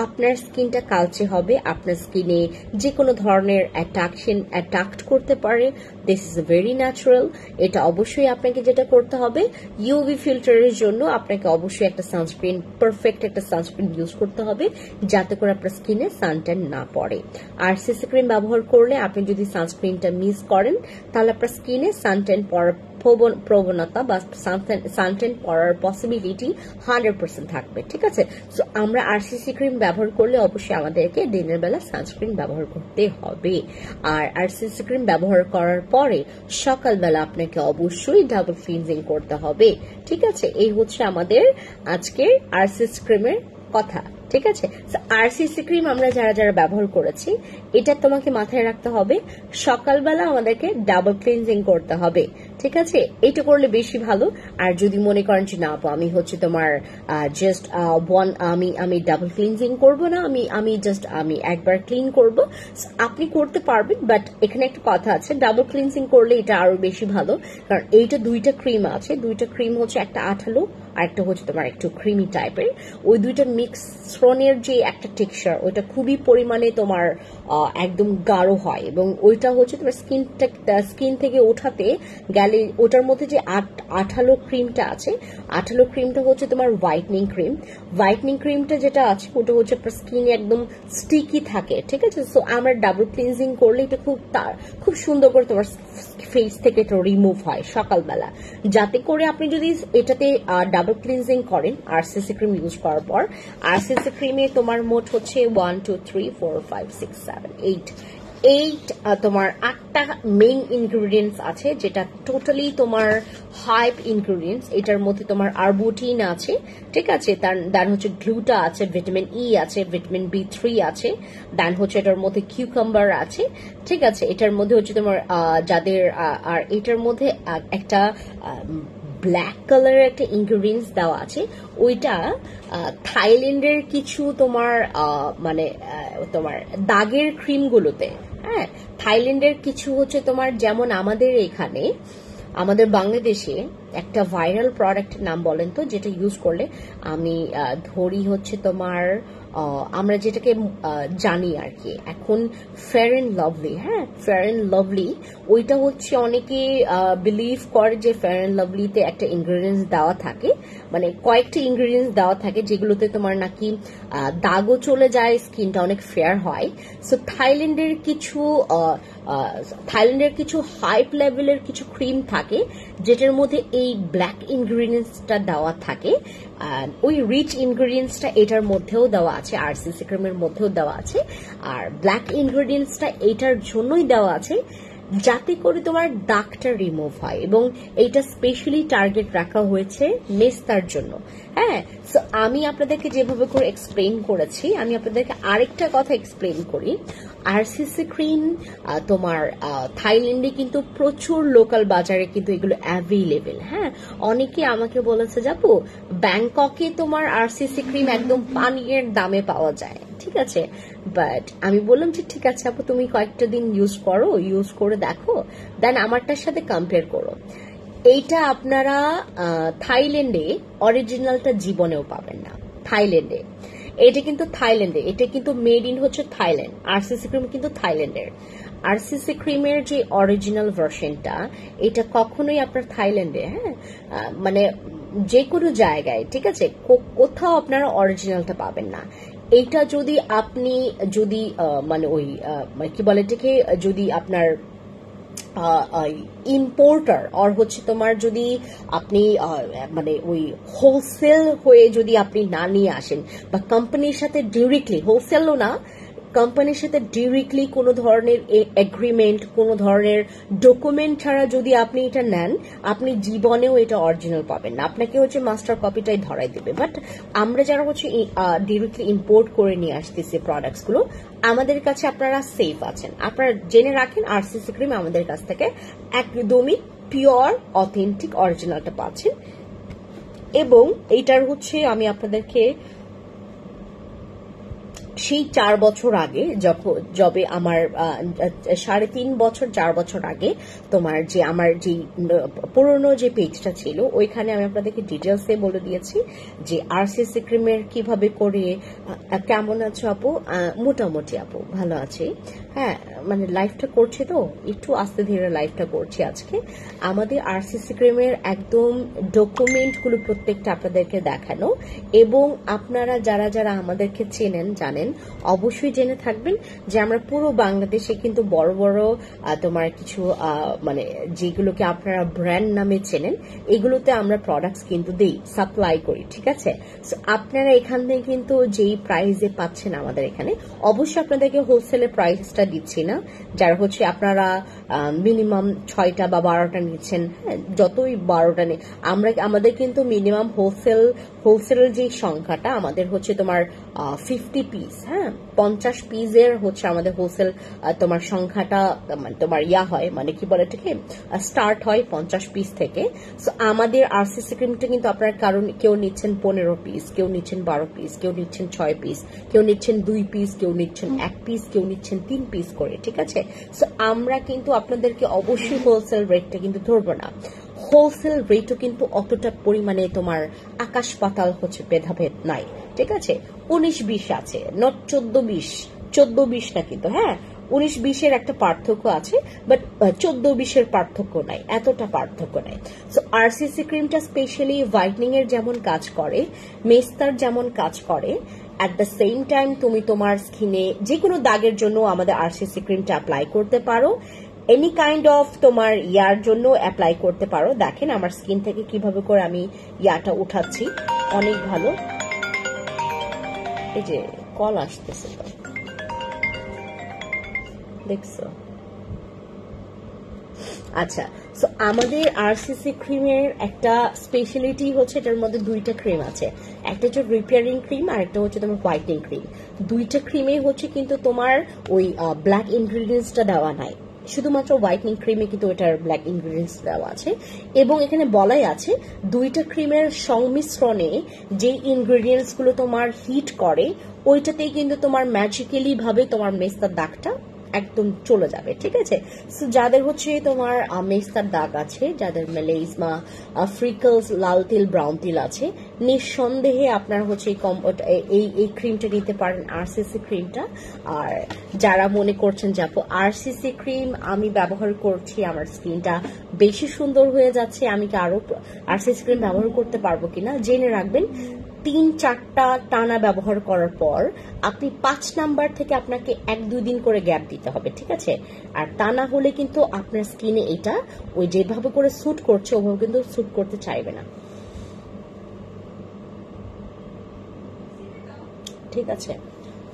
আপনার স্কিনটা কালচে হবে, আপনার স্কিনে যে কোনো ধরনের অ্যাট্রাক্ট করতে পারে। This is very natural. এটা অবশ্যই আপনাকে যেটা করতে হবে, ইউভি ফিল্টারের জন্য আপনাকে অবশ্যই একটা সানস্ক্রিন, পারফেক্ট একটা সানস্ক্রিন ইউজ করতে হবে, যাতে করে আপনার স্কিনে সানট্যান না পড়ে। আরসিসি ক্রিম ব্যবহার করলে আপনি যদি সানস্ক্রিনটা মিস করেন, তাহলে আপনার স্কিনে সানট্যান পড়ার প্রবণতা বা সানট্যান পড়ার পসিবিলিটি 100% থাকবে। ঠিক আছে, সো আমরা আরসিসি ক্রিম ব্যবহার করলে অবশ্যই আমাদেরকে দিনের বেলা সানস্ক্রিন ব্যবহার করতে হবে। আর আরসিসি ক্রিম ব্যবহার করার পরে সকালবেলা আপনাকে অবশ্যই ডাবল ক্লিনজিং করতে হবে। ঠিক আছে, এই হচ্ছে আমাদের আজকের আরসিসি ক্রিমের কথা। ঠিক আছে, আরসিসি ক্রিম আমরা যারা যারা ব্যবহার করেছি, এটা তোমাকে মাথায় রাখতে হবে, সকালবেলা আমাদেরকে ডাবল ক্লিনজিং করতে হবে। ঠিক আছে, এটা করলে বেশি ভালো। আর যদি মনে করেন যে না আমি হচ্ছে তোমার জাস্ট আমি ডাবল ক্লিনজিং করব না, আমি একবার ক্লিন করব, আপনি করতে পারবেন। বাট এখানে একটা কথা আছে, ডাবল ক্লিনজিং করলে এটা আরো বেশি ভালো, কারণ এইটা 2টা ক্রিম আছে, 2টা ক্রিম হচ্ছে একটা আঠালো আরেকটা হচ্ছে তোমার একটু ক্রিমি টাইপের। ওই দুইটা মিশ্রণের যে একটা টেক্সচার, ওইটা খুবই পরিমাণে তোমার একদম গাঢ় হয়, এবং ওইটা হচ্ছে তোমার স্কিন থেকে ওঠাতে গেলে ওটার মধ্যে যে আঠালো ক্রিমটা আছে, আঠালো ক্রিমটা হচ্ছে তোমার হোয়াইটনিং ক্রিম। হোয়াইটনিং ক্রিমটা যেটা আছে ওটা হচ্ছে আপনার স্কিনে একদম স্টিকি থাকে, ঠিক আছে। সো আমরা ডাবল ক্লিনজিং করলে এটা খুব সুন্দর করে তোমার ফেস থেকে এটা রিমুভ হয় সকালবেলা, যাতে করে আপনি যদি এটাতে ডাবল ক্লিনজিং করেন আরসিসি ক্রিম ইউজ করার পর। আরসিসি ক্রিমে তোমার মোট হচ্ছে 1 2 3 4 5 6 7 8 তোমার 8টা মেইন ইনগ্রিডিয়েন্টস আছে, যেটা টোটালি তোমার হাইপ ইনগ্রিডিয়েন্টস। এটার মধ্যে তোমার আরবুটিন আছে, ঠিক আছে, দেন হচ্ছে গ্লুটা আছে, ভিটামিন ই আছে, ভিটামিন B3 আছে, দেন হচ্ছে এটার মধ্যে কিউকাম্বার আছে, ঠিক আছে। এটার মধ্যে হচ্ছে তোমার যাদের আর এটার মধ্যে একটা ব্ল্যাক কালারের একটা ইনগ্রিডিয়েন্টস দেওয়া আছে, ওইটা থাইল্যান্ডের কিছু তোমার মানে তোমার দাগের ক্রিমগুলোতে, হ্যাঁ, থাইল্যান্ডের কিছু হচ্ছে তোমার, যেমন আমাদের এখানে আমাদের বাংলাদেশে একটা ভাইরাল প্রোডাক্টের নাম বলেন তো, যেটা ইউজ করলে আমি ধরি হচ্ছে তোমার আমরা যেটাকে জানি আর কি এখন, ফেয়ার অ্যান্ড লাভলি। হ্যাঁ, ফেয়ার অ্যান্ড লাভলি, ওইটা হচ্ছে অনেকে বিলিভ করে যে ফেয়ার অ্যান্ড লাভলিতে একটা ইনগ্রিডিয়েন্টস দেওয়া থাকে, মানে কয়েকটা ইনগ্রিডিয়েন্টস দেওয়া থাকে যেগুলোতে তোমার নাকি দাগও চলে যায়, স্কিনটা অনেক ফেয়ার হয়। সো থাইল্যান্ডের কিছু হাইপ লেভেলের কিছু ক্রিম থাকে যেটার মধ্যে এই ব্ল্যাক ইনগ্রিডিয়েন্টসটা দেওয়া থাকে। ওই রিচ ইনগ্রিডিয়েন্টসটা এটার মধ্যেও দেওয়া আছে, আরসিসি ক্রিমের মধ্যেও দেওয়া আছে। আর ব্ল্যাক ইনগ্রিডিয়েন্টসটা এটার জন্যই দেওয়া আছে যাতে করে তোমার দাগটা রিমুভ হয়, এবং এইটা স্পেশালি টার্গেট রাখা হয়েছে মেস্তার জন্য। হ্যাঁ, সো আমি আপনাদেরকে যেভাবে করে এক্সপ্লেইন করেছি, আমি আপনাদেরকে আরেকটা কথা এক্সপ্লেইন করি। আরসিসি ক্রিম তোমার থাইল্যান্ডে কিন্তু প্রচুর লোকাল বাজারে কিন্তু এগুলো অ্যাভেলেবেল। হ্যাঁ, অনেকে আমাকে বলেছে যাবো ব্যাংককে তোমার আরসিসি ক্রিম একদম পানির দামে পাওয়া যায়, ঠিক আছে। বাট আমি বললাম যে ঠিক আছে আপু, তুমি কয়েকটা দিন ইউজ করে দেখো, দেন আমারটার সাথে কম্পেয়ার করো। এইটা আপনারা থাইল্যান্ডে অরিজিনালটা জীবনেও পাবেন না। থাইল্যান্ডে এটা কিন্তু মেড ইন হচ্ছে থাইল্যান্ড। আরসিসি ক্রিম কিন্তু থাইল্যান্ডের। আরসিসি ক্রিমের যে অরিজিনাল ভার্সনটা, এটা কখনোই আপনার থাইল্যান্ডে, হ্যাঁ, মানে যে কোনো জায়গায়, ঠিক আছে, কোথাও আপনারা অরিজিনালটা পাবেন না। এইটা যদি আপনি মানে ওই কি বলে এটাকে, যদি আপনার ইম্পোর্টার অর হচ্ছে তোমার, যদি আপনি মানে ওই হোলসেল হয়ে যদি আপনি না নিয়ে আসেন, বা কোম্পানির সাথে ডিরেক্টলি, হোলসেলও না, কোম্পানির সাথে ডিরেক্টলি কোনো ধরনের এগ্রিমেন্ট, কোনো ধরনের ডকুমেন্ট ছাড়া যদি আপনি এটা নেন, আপনি জীবনেও এটা অরিজিনাল পাবেন না। আপনাকে হচ্ছে মাস্টার কপিটাই ধরাই দেবে। বাট আমরা যারা হচ্ছে ডিরেক্টলি ইম্পোর্ট করে নিয়ে আসতেছি প্রোডাক্টসগুলো, আমাদের কাছে আপনারা সেফ আছেন। আপনারা জেনে রাখেন আরসিসি ক্রিম আমাদের কাছ থেকে একদমই পিওর অথেন্টিক অরিজিনালটা পাচ্ছেন। এবং এইটার হচ্ছে আমি আপনাদেরকে সেই 4 বছর আগে, যবে আমার 3.5 বছর 4 বছর আগে তোমার যে আমার যে পুরনো যে পেজটা ছিল, ওইখানে আমি আপনাদেরকে ডিটেলসে বলে দিয়েছি যে আরসিসি ক্রিমের কিভাবে করে। কেমন আছো আপু? মোটামুটি আপু ভালো আছি। হ্যাঁ, মানে লাইফটা করছি তো একটু আস্তে ধীরে লাইফটা করছি। আজকে আমাদের আরসিসি ক্রিমের একদম ডকুমেন্টগুলো প্রত্যেকটা আপনাদেরকে দেখানো, এবং আপনারা যারা যারা আমাদেরকে চেনেন জানেন, অবশ্যই জেনে থাকবেন যে আমরা পুরো বাংলাদেশে কিন্তু বড় বড় তোমার কিছু মানে যেগুলোকে আপনারা ব্র্যান্ড নামে চেনেন, এগুলোতে আমরা প্রোডাক্টস কিন্তু দেই, সাপ্লাই করি, ঠিক আছে। সো আপনারা এখান থেকে কিন্তু যেই প্রাইসে পাচ্ছেন আমাদের এখানে, অবশ্যই আপনাদেরকে হোলসেলের প্রাইসটা দিচ্ছি না। যারা হচ্ছে আপনারা মিনিমাম 6টা বা 12টা নিচ্ছেন, হ্যাঁ, যতই 12টা নেই, আমাদের কিন্তু মিনিমাম হোলসেলের যে সংখ্যাটা আমাদের হচ্ছে তোমার 50 পিস, হ্যাঁ, 50 পিসের হচ্ছে আমাদের হোলসেল তোমার সংখ্যাটা তোমার হয়, মানে কি বলে এটাকে, স্টার্ট হয় 50 পিস থেকে। সো আমাদের আরসিসি ক্রিমটা কিন্তু আপনার কারণ কেউ নিচ্ছেন 15 পিস, কেউ নিচ্ছেন 12 পিস, কেউ নিচ্ছেন 6 পিস, কেউ নিচ্ছেন 2 পিস, কেউ নিচ্ছেন 1 পিস, কেউ নিচ্ছেন 3 পিস করে, ঠিক আছে। সো আমরা কিন্তু আপনাদেরকে অবশ্যই হোলসেল রেটটা কিন্তু ধরবো না। হোলসেল রেটও কিন্তু অতটা পরিমাণে তোমার আকাশ পাতাল হচ্ছে ভেদাভেদ নাই, ঠিক আছে। 19-20 আছে, নট 14-20, 14-20 না কিন্তু, হ্যাঁ 19-20-এর একটা পার্থক্য আছে, বাট 14-20-এর পার্থক্য নাই, এতটা পার্থক্য নাই। সো আরসিসি ক্রিমটা স্পেশালি হোয়াইটনিং এর যেমন কাজ করে, মেস্তার যেমন কাজ করে, অ্যাট দ্য সেম টাইম তুমি তোমার স্কিনে যে কোনো দাগের জন্য আমাদের আরসিসি ক্রিমটা অ্যাপ্লাই করতে পারো, এনি কাইন্ড অফ তোমার ইয়ার জন্য অ্যাপ্লাই করতে পারো। দেখেন আমার স্কিন থেকে কিভাবে করে আমি ইয়াটা উঠাচ্ছি, অনেক ভালো। এই যে কল আসতেছে তো, দেখছো? আচ্ছা, সো আমাদের আরসিসি ক্রিমের একটা স্পেশালিটি হচ্ছে এটার মধ্যে দুইটা ক্রিম আছে, একটা হচ্ছে রিপেয়ারিং ক্রিম আর একটা হচ্ছে তোমার হোয়াইটনিং ক্রিম। দুইটা ক্রিমে হচ্ছে কিন্তু তোমার ওই ব্ল্যাক ইনগ্রিডিয়েন্টসটা দেওয়া নাই, শুধুমাত্র হোয়াইটনিং ক্রিমে কিন্তু এটার ব্ল্যাক ইনগ্রিডিয়েন্টস দেওয়া আছে। এবং এখানে বলাই আছে দুইটা ক্রিমের সংমিশ্রণে যে ইনগ্রিডিয়েন্টস গুলো তোমার হিট করে ওইটাতেই কিন্তু তোমার ম্যাজিক্যালি ভাবে তোমার মেস্তার দাগটা একদম চলে যাবে, ঠিক আছে। সো যাদের হচ্ছে তোমার মেস্তার দাগ আছে, যাদের মেলেজমা, ফ্রিকলস, লাল তিল, ব্রাউন তিল আছে, নিঃসন্দেহে আপনার হচ্ছে এই ক্রিমটা নিতে পারেন, আরসিসি ক্রিমটা। আর যারা মনে করছেন যে আপু আরসিসি ক্রিম আমি ব্যবহার করছি, আমার স্কিনটা বেশি সুন্দর হয়ে যাচ্ছে, আমি কি আরো আরসিসি ক্রিম ব্যবহার করতে পারবো কিনা, জেনে রাখবেন 3-4টা টানা ব্যবহার করার পর আপনি 5 নাম্বার থেকে আপনাকে 1-2 দিন করে গ্যাপ দিতে হবে, ঠিক আছে। আর তা না হলে কিন্তু আপনার স্কিনে এটা ওই যেভাবে করে স্যুট করছে ওভাবে কিন্তু স্যুট করতে চাইবে না, ঠিক আছে।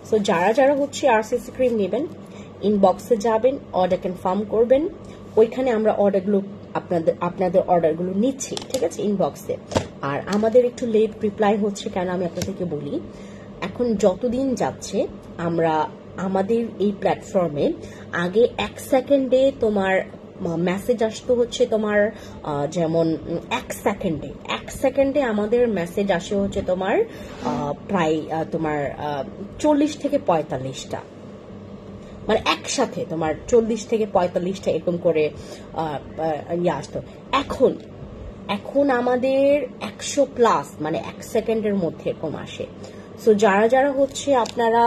সো যারা যারা হচ্ছে আরসিসি ক্রিম নেবেন ইনবক্সে যাবেন, অর্ডার কনফার্ম করবেন, ওইখানে আমরা অর্ডারগুলো আপনাদের অর্ডারগুলো নিচ্ছি, ঠিক আছে, ইনবক্সে। আর আমাদের একটু লেট রিপ্লাই হচ্ছে কেন আমি আপনাদেরকে বলি, এখন যতদিন যাচ্ছে আমরা আমাদের এই প্ল্যাটফর্মে আগে 1 সেকেন্ডে তোমার মেসেজ আসতো হচ্ছে তোমার যেমন 1 সেকেন্ডে আমাদের মেসেজ আসে হচ্ছে তোমার প্রায় তোমার 40 থেকে 45টা, মানে একসাথে তোমার 40 থেকে 45টা এরকম করে ইয়ে আসতো। এখন আমাদের 100 প্লাস, মানে 1 সেকেন্ডের মধ্যে এরকম আসে। সো যারা যারা হচ্ছে আপনারা